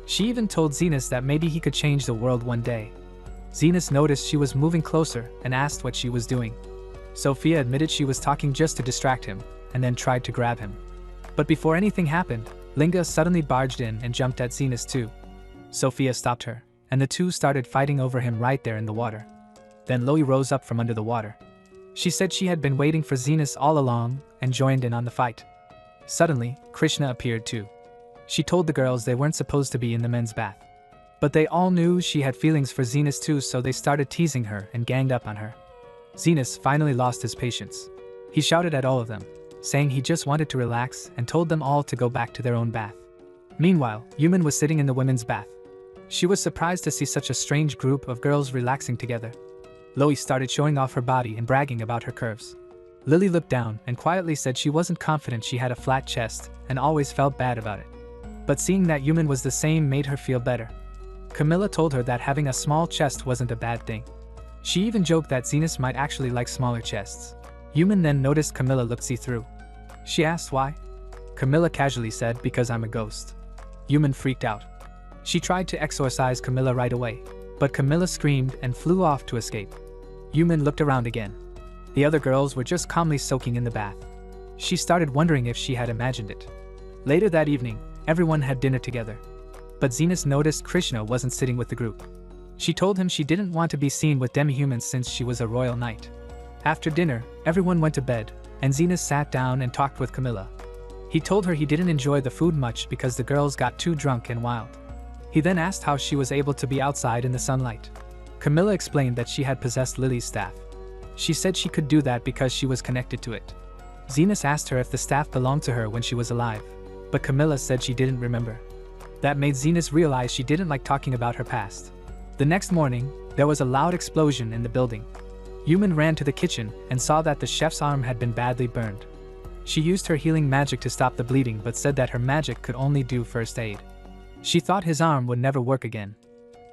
She even told Zenas that maybe he could change the world one day. Zenas noticed she was moving closer and asked what she was doing. Sophia admitted she was talking just to distract him, and then tried to grab him. But before anything happened, Linga suddenly barged in and jumped at Zenas too. Sophia stopped her, and the two started fighting over him right there in the water. Then Loie rose up from under the water. She said she had been waiting for Zenas all along and joined in on the fight. Suddenly, Krishna appeared too. She told the girls they weren't supposed to be in the men's bath. But they all knew she had feelings for Zenas too, so they started teasing her and ganged up on her. Zenas finally lost his patience. He shouted at all of them, saying he just wanted to relax, and told them all to go back to their own bath. Meanwhile, Yuman was sitting in the women's bath. She was surprised to see such a strange group of girls relaxing together. Loie started showing off her body and bragging about her curves. Lily looked down and quietly said she wasn't confident. She had a flat chest and always felt bad about it. But seeing that Yuman was the same made her feel better. Camilla told her that having a small chest wasn't a bad thing. She even joked that Zenas might actually like smaller chests. Yuman then noticed Camilla looked see-through. She asked why. Camilla casually said, "Because I'm a ghost." Yuman freaked out. She tried to exorcise Camilla right away, but Camilla screamed and flew off to escape. Yuman looked around again. The other girls were just calmly soaking in the bath. She started wondering if she had imagined it. Later that evening, everyone had dinner together. But Zenas noticed Krishna wasn't sitting with the group. She told him she didn't want to be seen with demi-humans since she was a royal knight. After dinner, everyone went to bed, and Zenas sat down and talked with Camilla. He told her he didn't enjoy the food much because the girls got too drunk and wild. He then asked how she was able to be outside in the sunlight. Camilla explained that she had possessed Lily's staff. She said she could do that because she was connected to it. Zenas asked her if the staff belonged to her when she was alive, but Camilla said she didn't remember. That made Zenas realize she didn't like talking about her past. The next morning, there was a loud explosion in the building. Yuman ran to the kitchen and saw that the chef's arm had been badly burned. She used her healing magic to stop the bleeding but said that her magic could only do first aid. She thought his arm would never work again.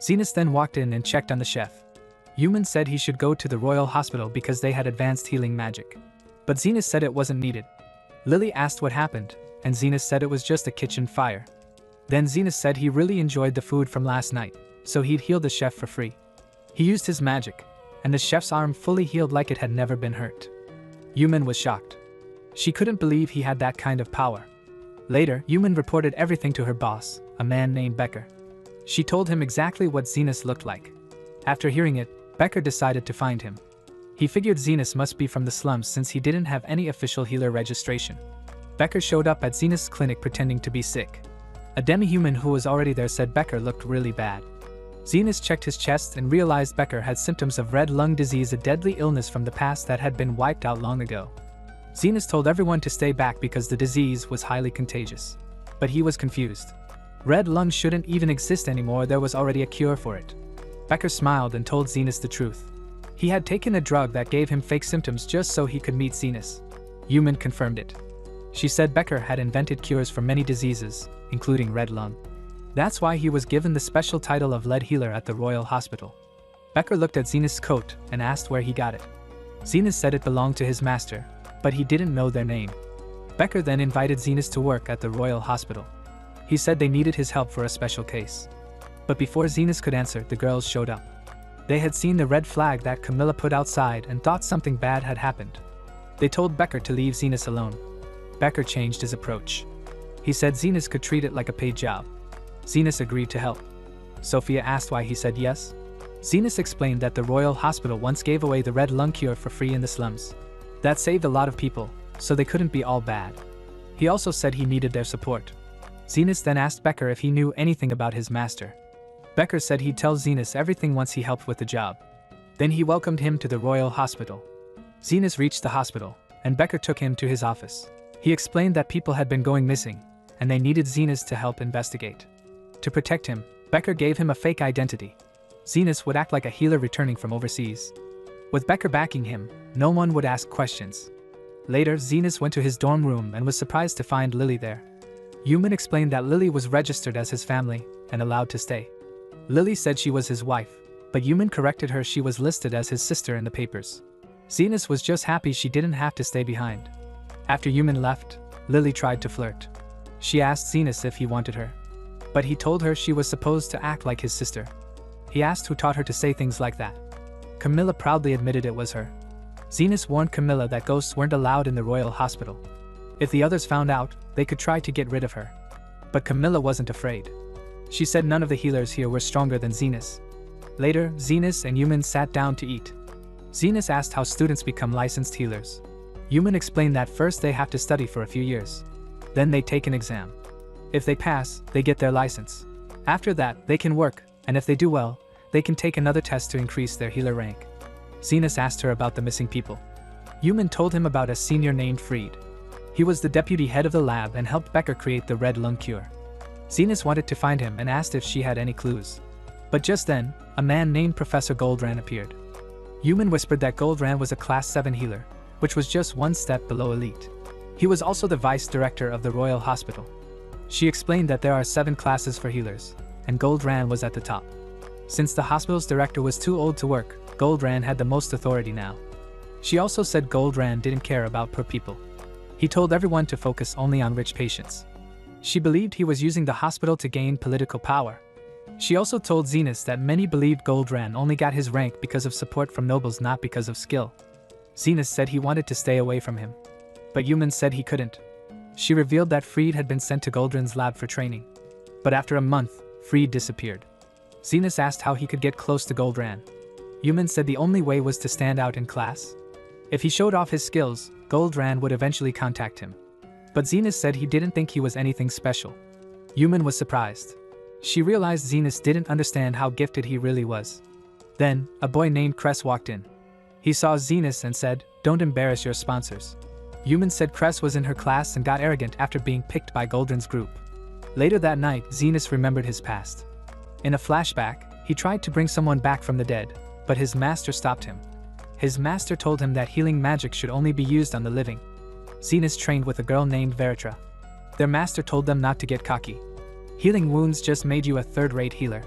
Zenas then walked in and checked on the chef. Yuman said he should go to the royal hospital because they had advanced healing magic. But Zenas said it wasn't needed. Lily asked what happened, and Zenas said it was just a kitchen fire. Then Zenas said he really enjoyed the food from last night, so he'd heal the chef for free. He used his magic, and the chef's arm fully healed like it had never been hurt. Yuman was shocked. She couldn't believe he had that kind of power. Later, Yuman reported everything to her boss, a man named Becker. She told him exactly what Zenas looked like. After hearing it, Becker decided to find him. He figured Zenas must be from the slums since he didn't have any official healer registration. Becker showed up at Zenas' clinic pretending to be sick. A demi-human who was already there said Becker looked really bad. Zenas checked his chest and realized Becker had symptoms of red lung disease, a deadly illness from the past that had been wiped out long ago. Zenas told everyone to stay back because the disease was highly contagious. But he was confused. Red lung shouldn't even exist anymore, there was already a cure for it. Becker smiled and told Zenas the truth. He had taken a drug that gave him fake symptoms just so he could meet Zenas. Yuman confirmed it. She said Becker had invented cures for many diseases, including red lung. That's why he was given the special title of lead healer at the royal hospital. Becker looked at Zenas' coat and asked where he got it. Zenas said it belonged to his master, but he didn't know their name. Becker then invited Zenas to work at the royal hospital. He said they needed his help for a special case. But before Zenas could answer, the girls showed up. They had seen the red flag that Camilla put outside and thought something bad had happened. They told Becker to leave Zenas alone. Becker changed his approach. He said Zenas could treat it like a paid job. Zenas agreed to help. Sophia asked why he said yes. Zenas explained that the royal hospital once gave away the red lung cure for free in the slums. That saved a lot of people, so they couldn't be all bad. He also said he needed their support. Zenas then asked Becker if he knew anything about his master. Becker said he'd tell Zenas everything once he helped with the job. Then he welcomed him to the royal hospital. Zenas reached the hospital, and Becker took him to his office. He explained that people had been going missing, and they needed Zenas to help investigate. To protect him, Becker gave him a fake identity. Zenas would act like a healer returning from overseas. With Becker backing him, no one would ask questions. Later, Zenas went to his dorm room and was surprised to find Lily there. Yuman explained that Lily was registered as his family and allowed to stay. Lily said she was his wife, but Yuman corrected her she was listed as his sister in the papers. Zenas was just happy she didn't have to stay behind. After Yuman left, Lily tried to flirt. She asked Zenas if he wanted her, but he told her she was supposed to act like his sister. He asked who taught her to say things like that. Camilla proudly admitted it was her. Zenas warned Camilla that ghosts weren't allowed in the royal hospital. If the others found out, they could try to get rid of her. But Camilla wasn't afraid. She said none of the healers here were stronger than Zenas. Later, Zenas and Yuman sat down to eat. Zenas asked how students become licensed healers. Yuman explained that first they have to study for a few years. Then they take an exam. If they pass, they get their license. After that, they can work, and if they do well, they can take another test to increase their healer rank. Zenas asked her about the missing people. Yuman told him about a senior named Freed. He was the deputy head of the lab and helped Becker create the red lung cure. Zenas wanted to find him and asked if she had any clues. But just then, a man named Professor Goldran appeared. Yuman whispered that Goldran was a Class 7 healer, which was just one step below elite. He was also the vice director of the Royal Hospital. She explained that there are 7 classes for healers, and Goldran was at the top. Since the hospital's director was too old to work, Goldran had the most authority now. She also said Goldran didn't care about poor people. He told everyone to focus only on rich patients. She believed he was using the hospital to gain political power. She also told Zenas that many believed Goldran only got his rank because of support from nobles, not because of skill. Zenas said he wanted to stay away from him, but Yuman said he couldn't. She revealed that Freed had been sent to Goldran's lab for training. But after a month, Freed disappeared. Zenas asked how he could get close to Goldran. Yuman said the only way was to stand out in class. If he showed off his skills, Goldran would eventually contact him. But Zenas said he didn't think he was anything special. Yuman was surprised. She realized Zenas didn't understand how gifted he really was. Then, a boy named Cress walked in. He saw Zenas and said, "Don't embarrass your sponsors." Yuman said Cress was in her class and got arrogant after being picked by Goldran's group. Later that night, Zenas remembered his past. In a flashback, he tried to bring someone back from the dead, but his master stopped him. His master told him that healing magic should only be used on the living. Zenas trained with a girl named Veritra. Their master told them not to get cocky. Healing wounds just made you a third-rate healer.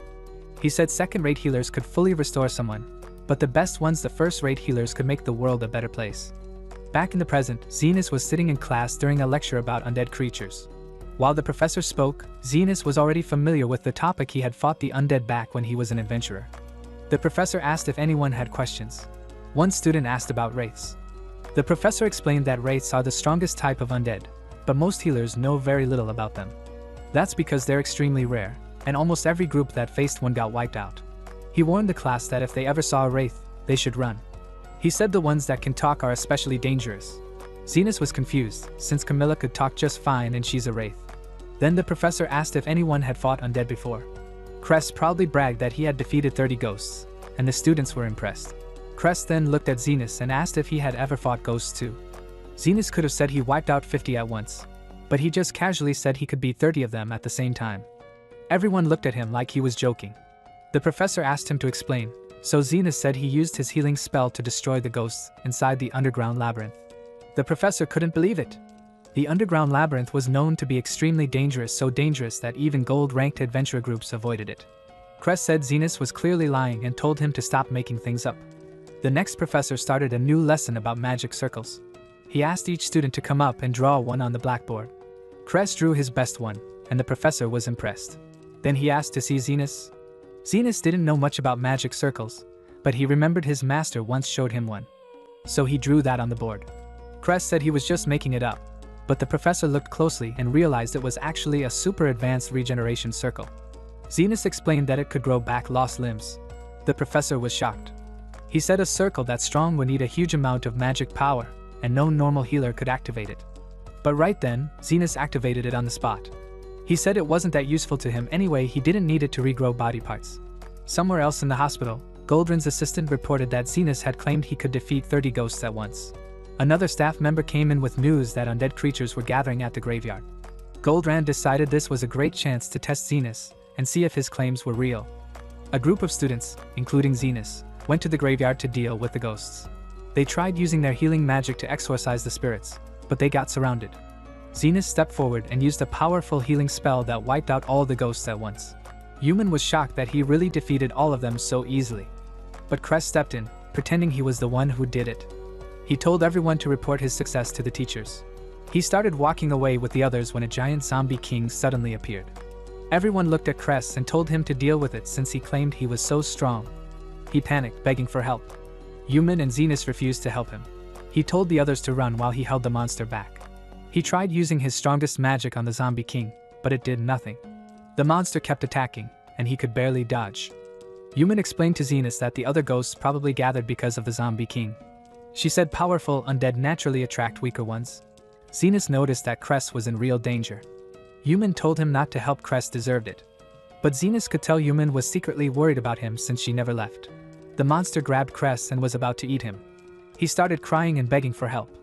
He said second-rate healers could fully restore someone, but the best ones, the first-rate healers, could make the world a better place. Back in the present, Zenas was sitting in class during a lecture about undead creatures. While the professor spoke, Zenas was already familiar with the topic. He had fought the undead back when he was an adventurer. The professor asked if anyone had questions. One student asked about wraiths. The professor explained that wraiths are the strongest type of undead, but most healers know very little about them. That's because they're extremely rare, and almost every group that faced one got wiped out. He warned the class that if they ever saw a wraith, they should run. He said the ones that can talk are especially dangerous. Zenas was confused, since Camilla could talk just fine and she's a wraith. Then the professor asked if anyone had fought undead before. Cress proudly bragged that he had defeated 30 ghosts, and the students were impressed. Cress then looked at Zenas and asked if he had ever fought ghosts too. Zenas could have said he wiped out 50 at once, but he just casually said he could beat 30 of them at the same time. Everyone looked at him like he was joking. The professor asked him to explain, so Zenas said he used his healing spell to destroy the ghosts inside the underground labyrinth. The professor couldn't believe it. The underground labyrinth was known to be extremely dangerous, so dangerous that even gold-ranked adventurer groups avoided it. Cress said Zenas was clearly lying and told him to stop making things up. The next professor started a new lesson about magic circles. He asked each student to come up and draw one on the blackboard. Cress drew his best one, and the professor was impressed. Then he asked to see Zenas. Zenas didn't know much about magic circles, but he remembered his master once showed him one. So he drew that on the board. Cress said he was just making it up, but the professor looked closely and realized it was actually a super advanced regeneration circle. Zenas explained that it could grow back lost limbs. The professor was shocked. He said a circle that strong would need a huge amount of magic power, and no normal healer could activate it. But right then, Zenas activated it on the spot. He said it wasn't that useful to him anyway, he didn't need it to regrow body parts. Somewhere else in the hospital, Goldran's assistant reported that Zenas had claimed he could defeat 30 ghosts at once. Another staff member came in with news that undead creatures were gathering at the graveyard. Goldran decided this was a great chance to test Zenas, and see if his claims were real. A group of students, including Zenas, went to the graveyard to deal with the ghosts. They tried using their healing magic to exorcise the spirits, but they got surrounded. Zenas stepped forward and used a powerful healing spell that wiped out all the ghosts at once. Yuman was shocked that he really defeated all of them so easily. But Cress stepped in, pretending he was the one who did it. He told everyone to report his success to the teachers. He started walking away with the others when a giant zombie king suddenly appeared. Everyone looked at Cress and told him to deal with it since he claimed he was so strong. He panicked, begging for help. Yuman and Zenas refused to help him. He told the others to run while he held the monster back. He tried using his strongest magic on the zombie king, but it did nothing. The monster kept attacking, and he could barely dodge. Yuman explained to Zenas that the other ghosts probably gathered because of the zombie king. She said powerful undead naturally attract weaker ones. Zenas noticed that Cress was in real danger. Yuman told him not to help. Cress deserved it. But Zenas could tell Yuman was secretly worried about him since she never left. The monster grabbed Cress and was about to eat him. He started crying and begging for help.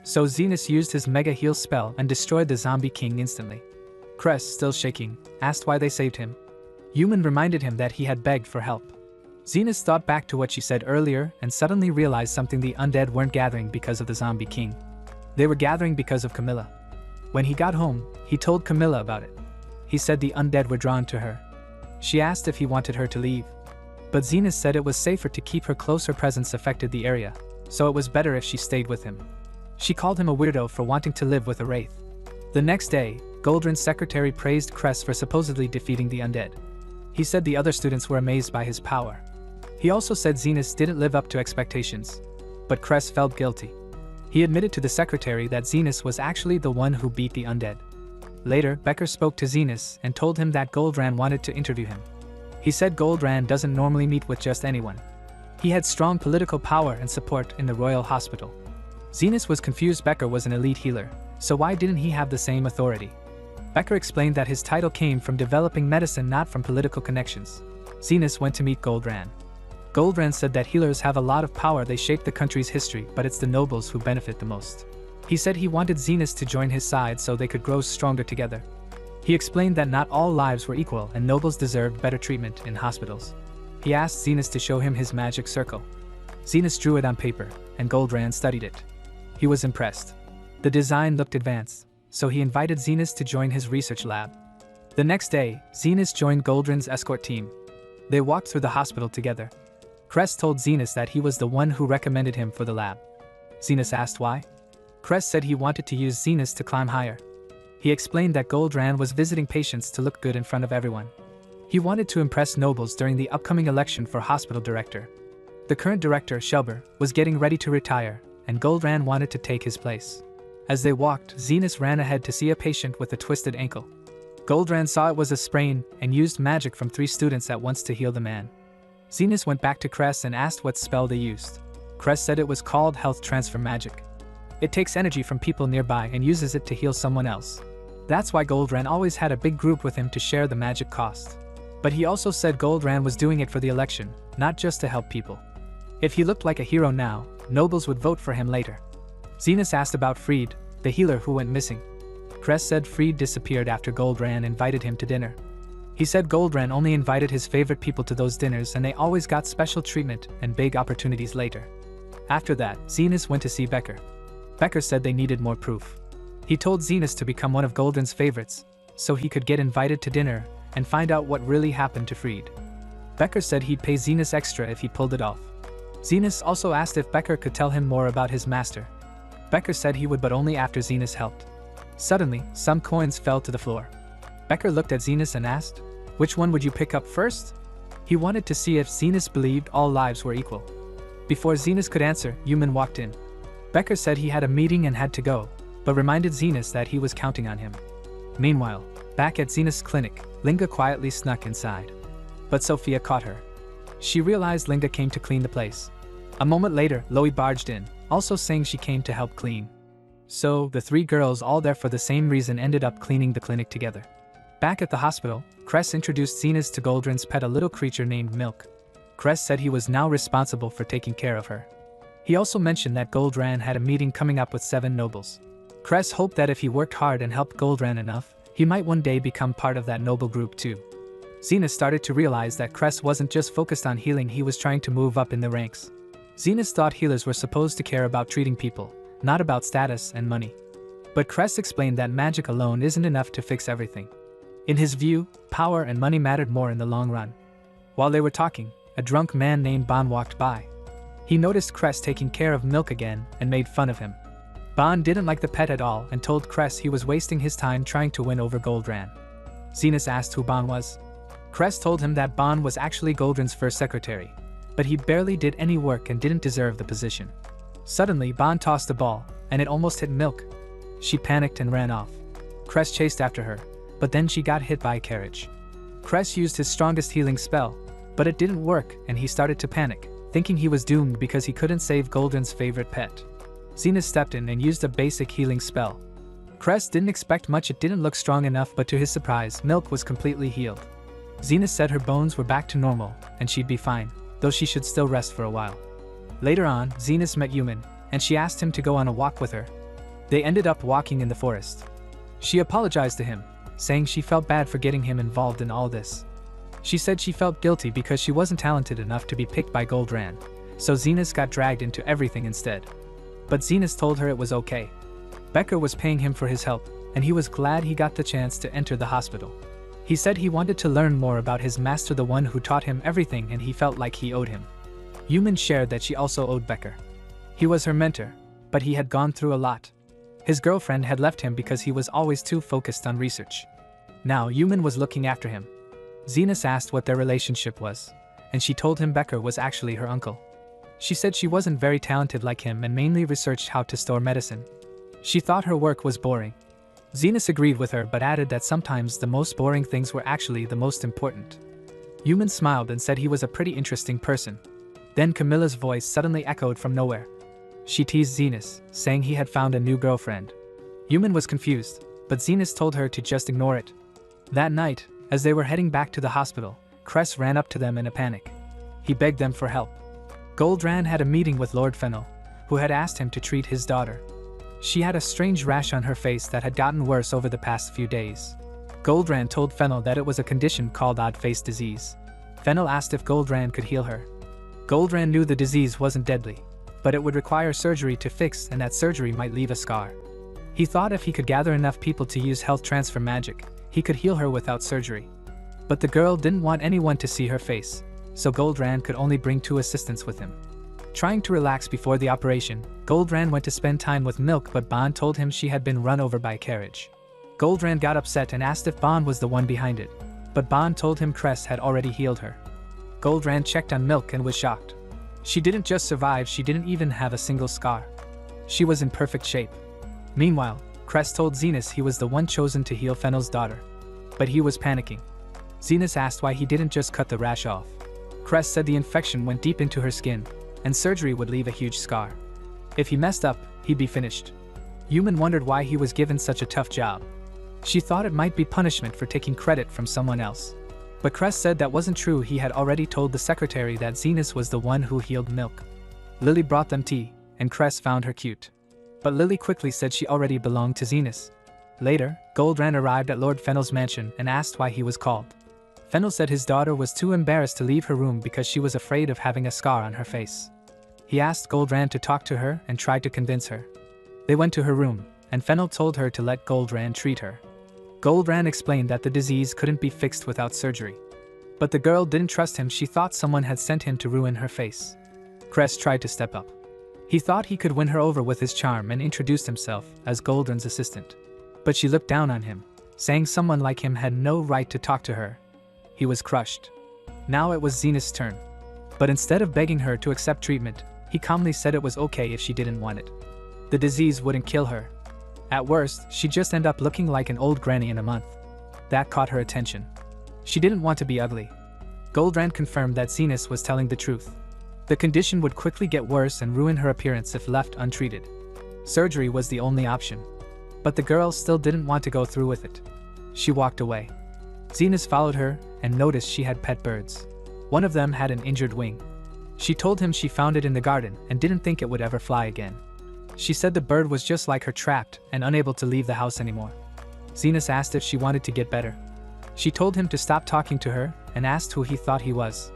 So Zenas used his Mega Heal spell and destroyed the zombie king instantly. Cress, still shaking, asked why they saved him. Yuman reminded him that he had begged for help. Zenas thought back to what she said earlier and suddenly realized something: the undead weren't gathering because of the zombie king. They were gathering because of Camilla. When he got home, he told Camilla about it. He said the undead were drawn to her. She asked if he wanted her to leave. But Zenas said it was safer to keep her close. Her presence affected the area, so it was better if she stayed with him. She called him a weirdo for wanting to live with a wraith. The next day, Goldrin's secretary praised Cress for supposedly defeating the undead. He said the other students were amazed by his power. He also said Zenas didn't live up to expectations. But Cress felt guilty. He admitted to the secretary that Zenas was actually the one who beat the undead. Later, Becker spoke to Zenas and told him that Goldran wanted to interview him. He said Goldran doesn't normally meet with just anyone. He had strong political power and support in the Royal Hospital. Zenas was confused. Becker was an elite healer, so why didn't he have the same authority? Becker explained that his title came from developing medicine, not from political connections. Zenas went to meet Goldran. Goldran said that healers have a lot of power. They shape the country's history, but it's the nobles who benefit the most. He said he wanted Zenas to join his side so they could grow stronger together. He explained that not all lives were equal and nobles deserved better treatment in hospitals. He asked Zenas to show him his magic circle. Zenas drew it on paper, and Goldran studied it. He was impressed. The design looked advanced, so he invited Zenas to join his research lab. The next day, Zenas joined Goldrin's escort team. They walked through the hospital together. Cress told Zenas that he was the one who recommended him for the lab. Zenas asked why. Cress said he wanted to use Zenas to climb higher. He explained that Goldran was visiting patients to look good in front of everyone. He wanted to impress nobles during the upcoming election for hospital director. The current director, Shelber, was getting ready to retire, and Goldran wanted to take his place. As they walked, Zenas ran ahead to see a patient with a twisted ankle. Goldran saw it was a sprain and used magic from 3 students at once to heal the man. Zenas went back to Cress and asked what spell they used. Cress said it was called Health Transfer Magic. It takes energy from people nearby and uses it to heal someone else. That's why Goldran always had a big group with him to share the magic cost. But he also said Goldran was doing it for the election, not just to help people. If he looked like a hero now, nobles would vote for him later. Zenas asked about Fried, the healer who went missing. Cress said Fried disappeared after Goldran invited him to dinner. He said Goldran only invited his favorite people to those dinners and they always got special treatment and big opportunities later. After that, Zenas went to see Becker. Becker said they needed more proof. He told Zenas to become one of Goldrin's favorites, so he could get invited to dinner and find out what really happened to Fried. Becker said he'd pay Zenas extra if he pulled it off. Zenas also asked if Becker could tell him more about his master. Becker said he would, but only after Zenas helped. Suddenly, some coins fell to the floor. Becker looked at Zenas and asked, "Which one would you pick up first?" He wanted to see if Zenas believed all lives were equal. Before Zenas could answer, Yuman walked in. Becker said he had a meeting and had to go, but reminded Zenas that he was counting on him. Meanwhile, back at Zenas' clinic, Linga quietly snuck inside. But Sophia caught her. She realized Linga came to clean the place. A moment later, Loie barged in, also saying she came to help clean. So, the 3 girls, all there for the same reason, ended up cleaning the clinic together. Back at the hospital, Cress introduced Zenas to Goldrin's pet, a little creature named Milk. Cress said he was now responsible for taking care of her. He also mentioned that Goldran had a meeting coming up with 7 nobles. Cress hoped that if he worked hard and helped Goldran enough, he might one day become part of that noble group too. Zenas started to realize that Cress wasn't just focused on healing, he was trying to move up in the ranks. Zenas thought healers were supposed to care about treating people, not about status and money. But Cress explained that magic alone isn't enough to fix everything. In his view, power and money mattered more in the long run. While they were talking, a drunk man named Bon walked by. He noticed Cress taking care of Milk again and made fun of him. Bon didn't like the pet at all and told Cress he was wasting his time trying to win over Goldran. Zenas asked who Bon was. Cress told him that Bon was actually Goldran's first secretary, but he barely did any work and didn't deserve the position. Suddenly, Bon tossed a ball, and it almost hit Milk. She panicked and ran off. Cress chased after her, but then she got hit by a carriage. Cress used his strongest healing spell, but it didn't work and he started to panic, thinking he was doomed because he couldn't save Goldran's favorite pet. Zenas stepped in and used a basic healing spell. Cress didn't expect much, it didn't look strong enough, but to his surprise, Milk was completely healed. Zenas said her bones were back to normal and she'd be fine, though she should still rest for a while. Later on, Zenas met Yuman, and she asked him to go on a walk with her. They ended up walking in the forest. She apologized to him, saying she felt bad for getting him involved in all this. She said she felt guilty because she wasn't talented enough to be picked by Goldran, so Zenas got dragged into everything instead. But Zenas told her it was okay. Becker was paying him for his help, and he was glad he got the chance to enter the hospital. He said he wanted to learn more about his master, the one who taught him everything, and he felt like he owed him. Yuman shared that she also owed Becker. He was her mentor, but he had gone through a lot. His girlfriend had left him because he was always too focused on research. Now Yuman was looking after him. Zenas asked what their relationship was, and she told him Becker was actually her uncle. She said she wasn't very talented like him and mainly researched how to store medicine. She thought her work was boring. Zenas agreed with her but added that sometimes the most boring things were actually the most important. Yuman smiled and said he was a pretty interesting person. Then Camilla's voice suddenly echoed from nowhere. She teased Zenas, saying he had found a new girlfriend. Yuman was confused, but Zenas told her to just ignore it. That night, as they were heading back to the hospital, Cress ran up to them in a panic. He begged them for help. Goldran had a meeting with Lord Fennel, who had asked him to treat his daughter. She had a strange rash on her face that had gotten worse over the past few days. Goldran told Fennel that it was a condition called odd-face disease. Fennel asked if Goldran could heal her. Goldran knew the disease wasn't deadly, but it would require surgery to fix, and that surgery might leave a scar. He thought if he could gather enough people to use health transfer magic, he could heal her without surgery. But the girl didn't want anyone to see her face, so Goldran could only bring 2 assistants with him. Trying to relax before the operation, Goldran went to spend time with Milk, but Bon told him she had been run over by a carriage. Goldran got upset and asked if Bon was the one behind it, but Bon told him Cress had already healed her. Goldran checked on Milk and was shocked. She didn't just survive, she didn't even have a single scar. She was in perfect shape. Meanwhile, Cress told Zenas he was the one chosen to heal Fennel's daughter. But he was panicking. Zenas asked why he didn't just cut the rash off. Cress said the infection went deep into her skin, and surgery would leave a huge scar. If he messed up, he'd be finished. Yuman wondered why he was given such a tough job. She thought it might be punishment for taking credit from someone else. But Cress said that wasn't true, he had already told the secretary that Zenas was the one who healed Milk. Lily brought them tea, and Cress found her cute. But Lily quickly said she already belonged to Zenas. Later, Goldran arrived at Lord Fennel's mansion and asked why he was called. Fennel said his daughter was too embarrassed to leave her room because she was afraid of having a scar on her face. He asked Goldran to talk to her and tried to convince her. They went to her room, and Fennel told her to let Goldran treat her. Goldran explained that the disease couldn't be fixed without surgery. But the girl didn't trust him, she thought someone had sent him to ruin her face. Cress tried to step up. He thought he could win her over with his charm and introduced himself as Goldran's assistant. But she looked down on him, saying someone like him had no right to talk to her. He was crushed. Now it was Zenas' turn. But instead of begging her to accept treatment, he calmly said it was okay if she didn't want it. The disease wouldn't kill her. At worst, she'd just end up looking like an old granny in a month. That caught her attention. She didn't want to be ugly. Goldran confirmed that Zenas was telling the truth. The condition would quickly get worse and ruin her appearance if left untreated. Surgery was the only option. But the girl still didn't want to go through with it. She walked away. Zenas followed her and noticed she had pet birds. One of them had an injured wing. She told him she found it in the garden and didn't think it would ever fly again. She said the bird was just like her, trapped and unable to leave the house anymore. Zenas asked if she wanted to get better. She told him to stop talking to her and asked who he thought he was.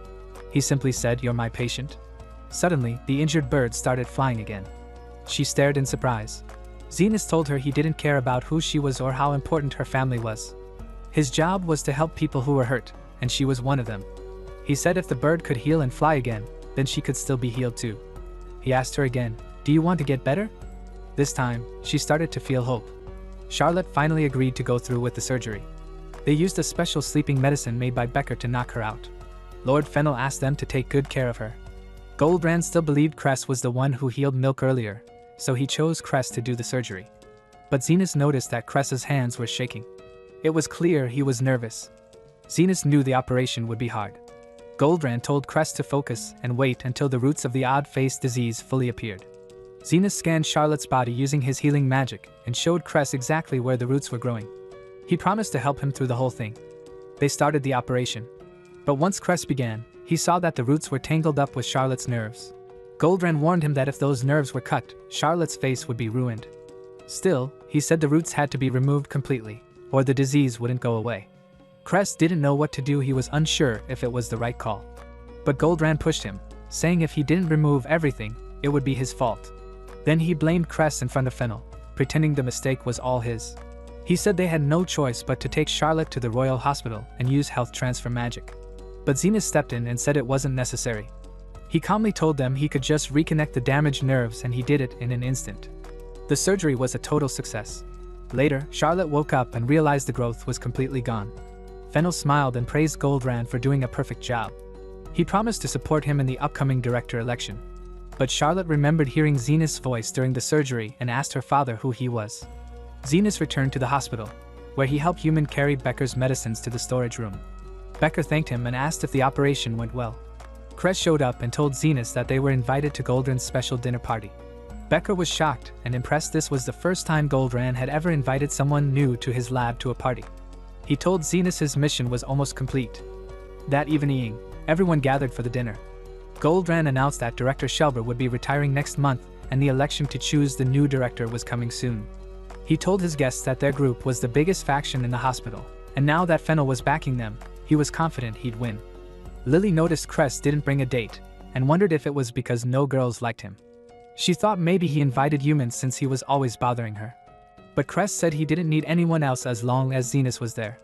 He simply said, "You're my patient." Suddenly, the injured bird started flying again. She stared in surprise. Zenas told her he didn't care about who she was or how important her family was. His job was to help people who were hurt, and she was one of them. He said if the bird could heal and fly again, then she could still be healed too. He asked her again, "Do you want to get better?" This time, she started to feel hope. Charlotte finally agreed to go through with the surgery. They used a special sleeping medicine made by Becker to knock her out. Lord Fennel asked them to take good care of her. Goldrand still believed Cress was the one who healed Milk earlier, so he chose Cress to do the surgery. But Zenas noticed that Cress's hands were shaking. It was clear he was nervous. Zenas knew the operation would be hard. Goldrand told Cress to focus and wait until the roots of the odd-faced disease fully appeared. Zenas scanned Charlotte's body using his healing magic and showed Cress exactly where the roots were growing. He promised to help him through the whole thing. They started the operation. But once Cress began, he saw that the roots were tangled up with Charlotte's nerves. Goldrand warned him that if those nerves were cut, Charlotte's face would be ruined. Still, he said the roots had to be removed completely, or the disease wouldn't go away. Cress didn't know what to do. He was unsure if it was the right call. But Goldrand pushed him, saying if he didn't remove everything, it would be his fault. Then he blamed Cress in front of Fennel, pretending the mistake was all his. He said they had no choice but to take Charlotte to the Royal Hospital and use health transfer magic. But Zenas stepped in and said it wasn't necessary. He calmly told them he could just reconnect the damaged nerves, and he did it in an instant. The surgery was a total success. Later, Charlotte woke up and realized the growth was completely gone. Fennel smiled and praised Goldrand for doing a perfect job. He promised to support him in the upcoming director election. But Charlotte remembered hearing Zenas' voice during the surgery and asked her father who he was. Zenas returned to the hospital, where he helped Human carry Becker's medicines to the storage room. Becker thanked him and asked if the operation went well. Cress showed up and told Zenas that they were invited to Goldrand's special dinner party. Becker was shocked and impressed. This was the first time Goldrand had ever invited someone new to his lab to a party. He told Zenas his mission was almost complete. That evening, everyone gathered for the dinner. Goldrand announced that Director Shelber would be retiring next month, and the election to choose the new director was coming soon. He told his guests that their group was the biggest faction in the hospital, and now that Fennel was backing them, he was confident he'd win. Lily noticed Cress didn't bring a date, and wondered if it was because no girls liked him. She thought maybe he invited humans since he was always bothering her. But Cress said he didn't need anyone else as long as Zenas was there.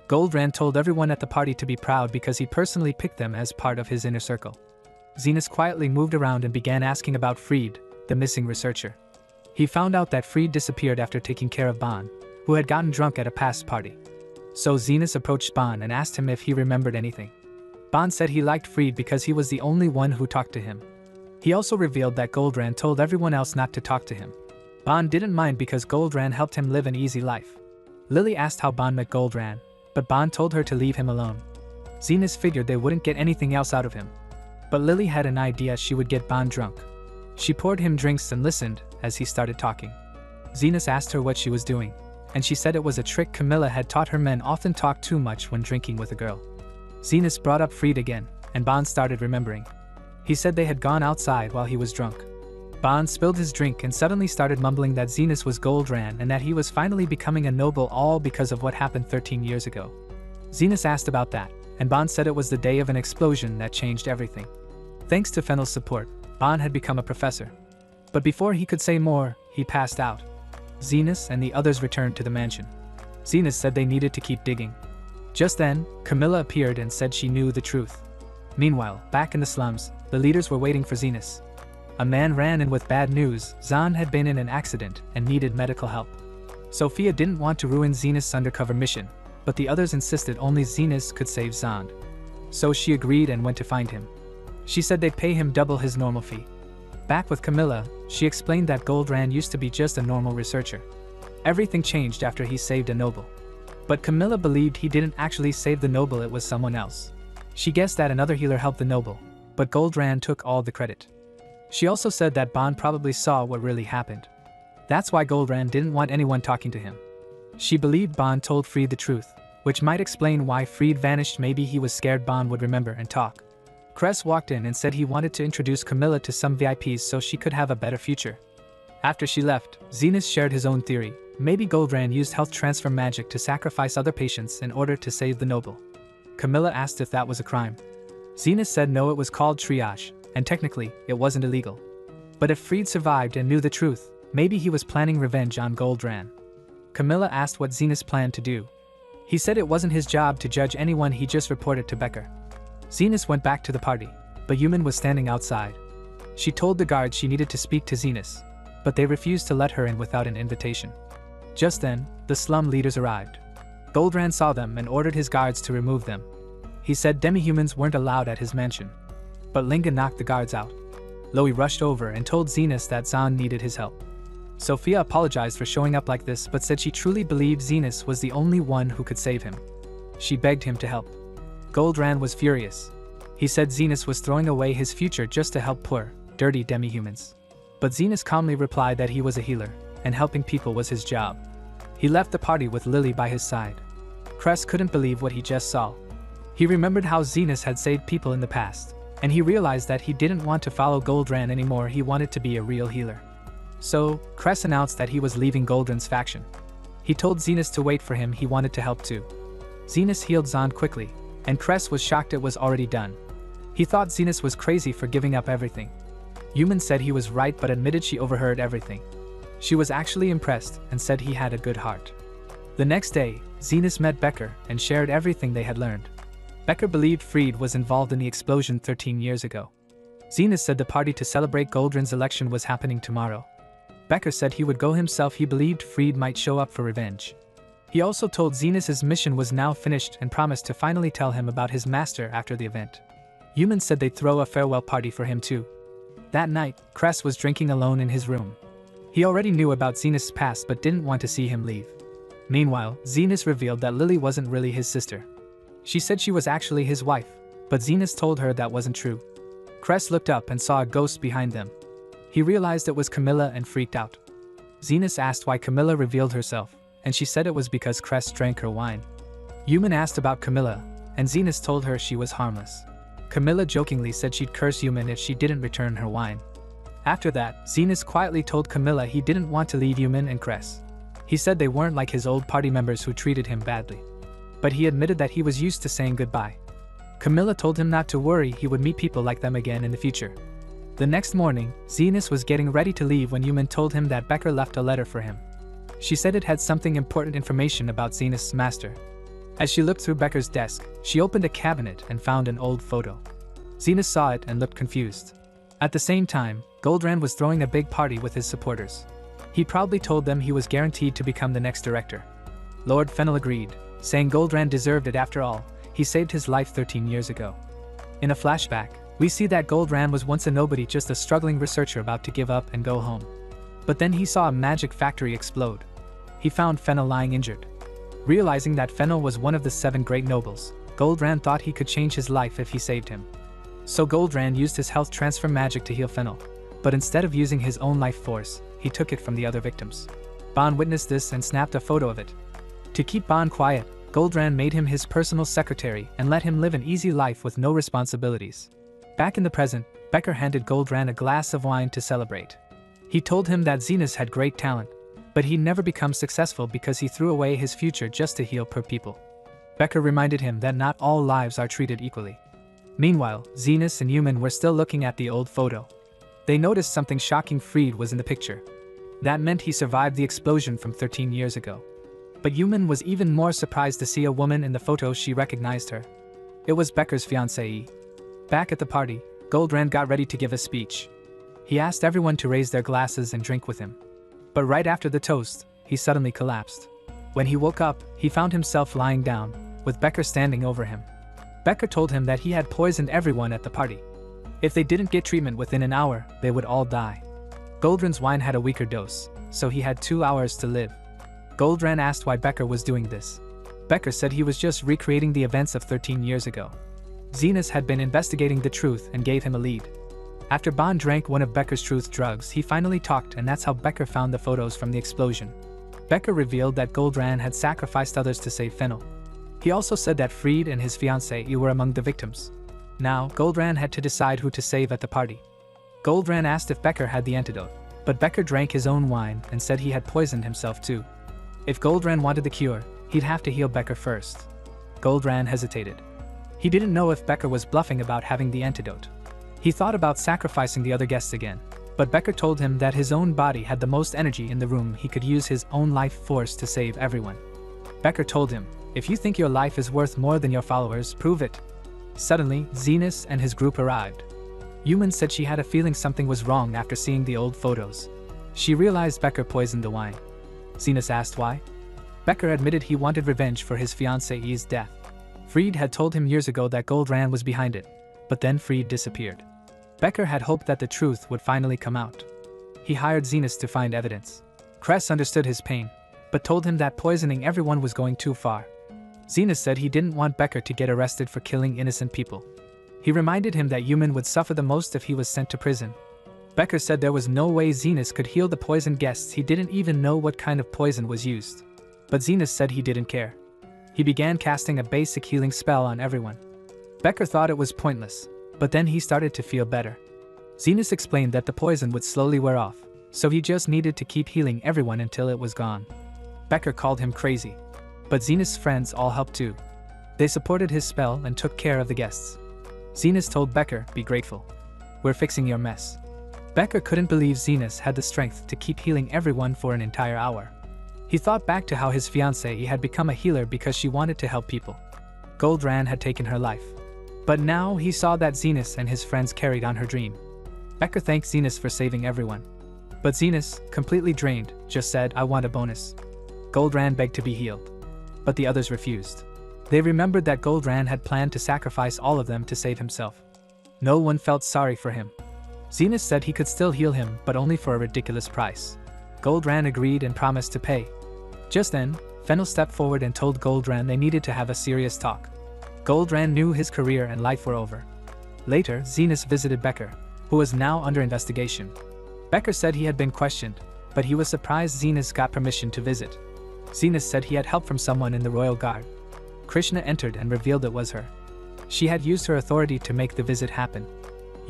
Goldrand told everyone at the party to be proud because he personally picked them as part of his inner circle. Zenas quietly moved around and began asking about Fried, the missing researcher. He found out that Fried disappeared after taking care of Bon, who had gotten drunk at a past party. So Zenas approached Bon and asked him if he remembered anything. Bon said he liked Fried because he was the only one who talked to him. He also revealed that Goldrand told everyone else not to talk to him. Bon didn't mind because Goldrand helped him live an easy life. Lily asked how Bon met Goldrand, but Bon told her to leave him alone. Zenas figured they wouldn't get anything else out of him. But Lily had an idea. She would get Bon drunk. She poured him drinks and listened as he started talking. Zenas asked her what she was doing, and she said it was a trick Camilla had taught her. Men often talk too much when drinking with a girl. Zenas brought up Fried again, and Bon started remembering. He said they had gone outside while he was drunk. Bon spilled his drink and suddenly started mumbling that Zenas was Goldrand and that he was finally becoming a noble, all because of what happened 13 years ago. Zenas asked about that, and Bon said it was the day of an explosion that changed everything. Thanks to Fennel's support, Bon had become a professor. But before he could say more, he passed out. Zenas and the others returned to the mansion. Zenas said they needed to keep digging. Just then, Camilla appeared and said she knew the truth. Meanwhile, back in the slums, the leaders were waiting for Zenas. A man ran in with bad news. Zahn had been in an accident and needed medical help. Sophia didn't want to ruin Zenas' undercover mission, but the others insisted only Zenas could save Zahn. So she agreed and went to find him. She said they'd pay him double his normal fee. Back with Camilla, she explained that Goldrand used to be just a normal researcher. Everything changed after he saved a noble. But Camilla believed he didn't actually save the noble, it was someone else. She guessed that another healer helped the noble, but Goldrand took all the credit. She also said that Bon probably saw what really happened. That's why Goldrand didn't want anyone talking to him. She believed Bon told Fried the truth, which might explain why Fried vanished. Maybe he was scared Bon would remember and talk. Cress walked in and said he wanted to introduce Camilla to some VIPs so she could have a better future. After she left, Zenas shared his own theory. Maybe Goldran used health transfer magic to sacrifice other patients in order to save the noble. Camilla asked if that was a crime. Zenas said no, it was called triage, and technically, it wasn't illegal. But if Fried survived and knew the truth, maybe he was planning revenge on Goldran. Camilla asked what Zenas planned to do. He said it wasn't his job to judge anyone, he just reported to Becker. Zenas went back to the party, but Yuman was standing outside. She told the guards she needed to speak to Zenas, but they refused to let her in without an invitation. Just then, the slum leaders arrived. Goldran saw them and ordered his guards to remove them. He said demi-humans weren't allowed at his mansion. But Linga knocked the guards out. Loie rushed over and told Zenas that Zahn needed his help. Sophia apologized for showing up like this but said she truly believed Zenas was the only one who could save him. She begged him to help. Goldran was furious. He said Zenas was throwing away his future just to help poor, dirty demi-humans. But Zenas calmly replied that he was a healer, and helping people was his job. He left the party with Lily by his side. Cress couldn't believe what he just saw. He remembered how Zenas had saved people in the past, and he realized that he didn't want to follow Goldran anymore, he wanted to be a real healer. So, Cress announced that he was leaving Goldran's faction. He told Zenas to wait for him, he wanted to help too. Zenas healed Zahn quickly, and Cress was shocked it was already done. He thought Zenas was crazy for giving up everything. Yuman said he was right but admitted she overheard everything. She was actually impressed and said he had a good heart. The next day, Zenas met Becker and shared everything they had learned. Becker believed Fried was involved in the explosion 13 years ago. Zenas said the party to celebrate Goldran's election was happening tomorrow. Becker said he would go himself, he believed Fried might show up for revenge. He also told Zenas his mission was now finished and promised to finally tell him about his master after the event. Yuman said they'd throw a farewell party for him too. That night, Cress was drinking alone in his room. He already knew about Zenas' past but didn't want to see him leave. Meanwhile, Zenas revealed that Lily wasn't really his sister. She said she was actually his wife, but Zenas told her that wasn't true. Cress looked up and saw a ghost behind them. He realized it was Camilla and freaked out. Zenas asked why Camilla revealed herself, and she said it was because Cress drank her wine. Yuman asked about Camilla, and Zenas told her she was harmless. Camilla jokingly said she'd curse Yuman if she didn't return her wine. After that, Zenas quietly told Camilla he didn't want to leave Yuman and Cress. He said they weren't like his old party members who treated him badly. But he admitted that he was used to saying goodbye. Camilla told him not to worry, he would meet people like them again in the future. The next morning, Zenas was getting ready to leave when Yuman told him that Becker left a letter for him. She said it had something important information about Zenas' master. As she looked through Becker's desk, she opened a cabinet and found an old photo. Zenas saw it and looked confused. At the same time, Goldran was throwing a big party with his supporters. He proudly told them he was guaranteed to become the next director. Lord Fennel agreed, saying Goldran deserved it after all, he saved his life 13 years ago. In a flashback, we see that Goldran was once a nobody, just a struggling researcher about to give up and go home. But then he saw a magic factory explode. He found Fennel lying injured. Realizing that Fennel was one of the 7 great nobles, Goldran thought he could change his life if he saved him. So Goldran used his health transfer magic to heal Fennel, but instead of using his own life force, he took it from the other victims. Bond witnessed this and snapped a photo of it. To keep Bond quiet, Goldran made him his personal secretary and let him live an easy life with no responsibilities. Back in the present, Becker handed Goldran a glass of wine to celebrate. He told him that Zenas had great talent, but he'd never become successful because he threw away his future just to heal poor people. Becker reminded him that not all lives are treated equally. Meanwhile, Zenas and Yuman were still looking at the old photo. They noticed something shocking: Fried was in the picture. That meant he survived the explosion from 13 years ago. But Yuman was even more surprised to see a woman in the photo. She recognized her. It was Becker's fiancée. Back at the party, Goldran got ready to give a speech. He asked everyone to raise their glasses and drink with him. But right after the toast, he suddenly collapsed. When he woke up, he found himself lying down, with Becker standing over him. Becker told him that he had poisoned everyone at the party. If they didn't get treatment within an hour, they would all die. Goldran's wine had a weaker dose, so he had 2 hours to live. Goldran asked why Becker was doing this. Becker said he was just recreating the events of 13 years ago. Zenas had been investigating the truth and gave him a lead. After Bond drank one of Becker's truth drugs, he finally talked, and that's how Becker found the photos from the explosion. Becker revealed that Goldran had sacrificed others to save Fennel. He also said that Fried and his fiancée were among the victims. Now, Goldran had to decide who to save at the party. Goldran asked if Becker had the antidote, but Becker drank his own wine and said he had poisoned himself too. If Goldran wanted the cure, he'd have to heal Becker first. Goldran hesitated. He didn't know if Becker was bluffing about having the antidote. He thought about sacrificing the other guests again, but Becker told him that his own body had the most energy in the room. He could use his own life force to save everyone. Becker told him, "If you think your life is worth more than your followers, prove it." Suddenly, Zenas and his group arrived. Yuman said she had a feeling something was wrong after seeing the old photos. She realized Becker poisoned the wine. Zenas asked why. Becker admitted he wanted revenge for his fiancée's death. Fried had told him years ago that Goldran was behind it, but then Fried disappeared. Becker had hoped that the truth would finally come out. He hired Zenas to find evidence. Kress understood his pain, but told him that poisoning everyone was going too far. Zenas said he didn't want Becker to get arrested for killing innocent people. He reminded him that Yuman would suffer the most if he was sent to prison. Becker said there was no way Zenas could heal the poisoned guests. He didn't even know what kind of poison was used. But Zenas said he didn't care. He began casting a basic healing spell on everyone. Becker thought it was pointless, but then he started to feel better. Zenas explained that the poison would slowly wear off, so he just needed to keep healing everyone until it was gone. Becker called him crazy, but Zenas' friends all helped too. They supported his spell and took care of the guests. Zenas told Becker, "Be grateful. We're fixing your mess." Becker couldn't believe Zenas had the strength to keep healing everyone for an entire hour. He thought back to how his fiancée had become a healer because she wanted to help people. Goldran had taken her life. But now he saw that Zenas and his friends carried on her dream. Becker thanked Zenas for saving everyone. But Zenas, completely drained, just said, "I want a bonus." Goldran begged to be healed. But the others refused. They remembered that Goldran had planned to sacrifice all of them to save himself. No one felt sorry for him. Zenas said he could still heal him, but only for a ridiculous price. Goldran agreed and promised to pay. Just then, Fennel stepped forward and told Goldran they needed to have a serious talk. Goldran knew his career and life were over. Later, Zenas visited Becker, who was now under investigation. Becker said he had been questioned, but he was surprised Zenas got permission to visit. Zenas said he had help from someone in the royal guard. Krishna entered and revealed it was her. She had used her authority to make the visit happen.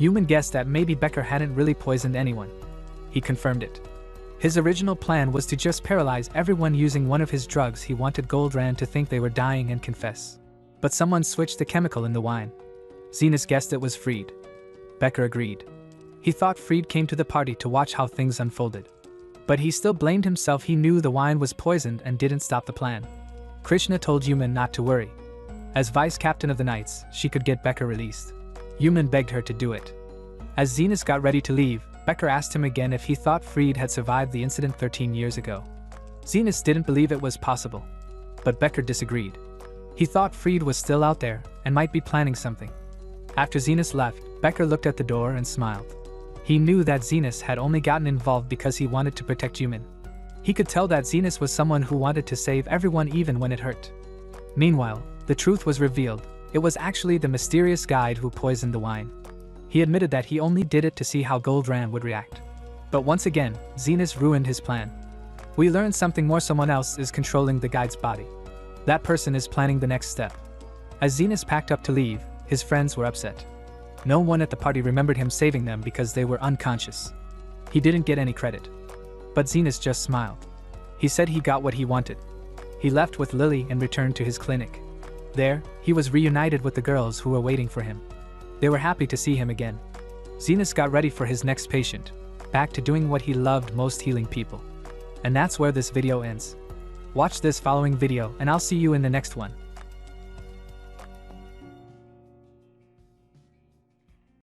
Yuman guessed that maybe Becker hadn't really poisoned anyone. He confirmed it. His original plan was to just paralyze everyone using one of his drugs. He wanted Goldran to think they were dying and confess. But someone switched the chemical in the wine. Zenas guessed it was Fried. Becker agreed. He thought Fried came to the party to watch how things unfolded. But he still blamed himself. He knew the wine was poisoned and didn't stop the plan. Krishna told Yuman not to worry. As vice captain of the Knights, she could get Becker released. Yuman begged her to do it. As Zenas got ready to leave, Becker asked him again if he thought Fried had survived the incident 13 years ago. Zenas didn't believe it was possible. But Becker disagreed. He thought Fried was still out there and might be planning something. After Zenas left, Becker looked at the door and smiled. He knew that Zenas had only gotten involved because he wanted to protect Yuman. He could tell that Zenas was someone who wanted to save everyone even when it hurt. Meanwhile, the truth was revealed. It was actually the mysterious guide who poisoned the wine. He admitted that he only did it to see how Goldran would react. But once again, Zenas ruined his plan. We learned something more. Someone else is controlling the guide's body. That person is planning the next step. As Zenas packed up to leave, his friends were upset. No one at the party remembered him saving them because they were unconscious. He didn't get any credit. But Zenas just smiled. He said he got what he wanted. He left with Lily and returned to his clinic. There, he was reunited with the girls who were waiting for him. They were happy to see him again. Zenas got ready for his next patient, back to doing what he loved most, healing people. And that's where this video ends. Watch this following video and I'll see you in the next one.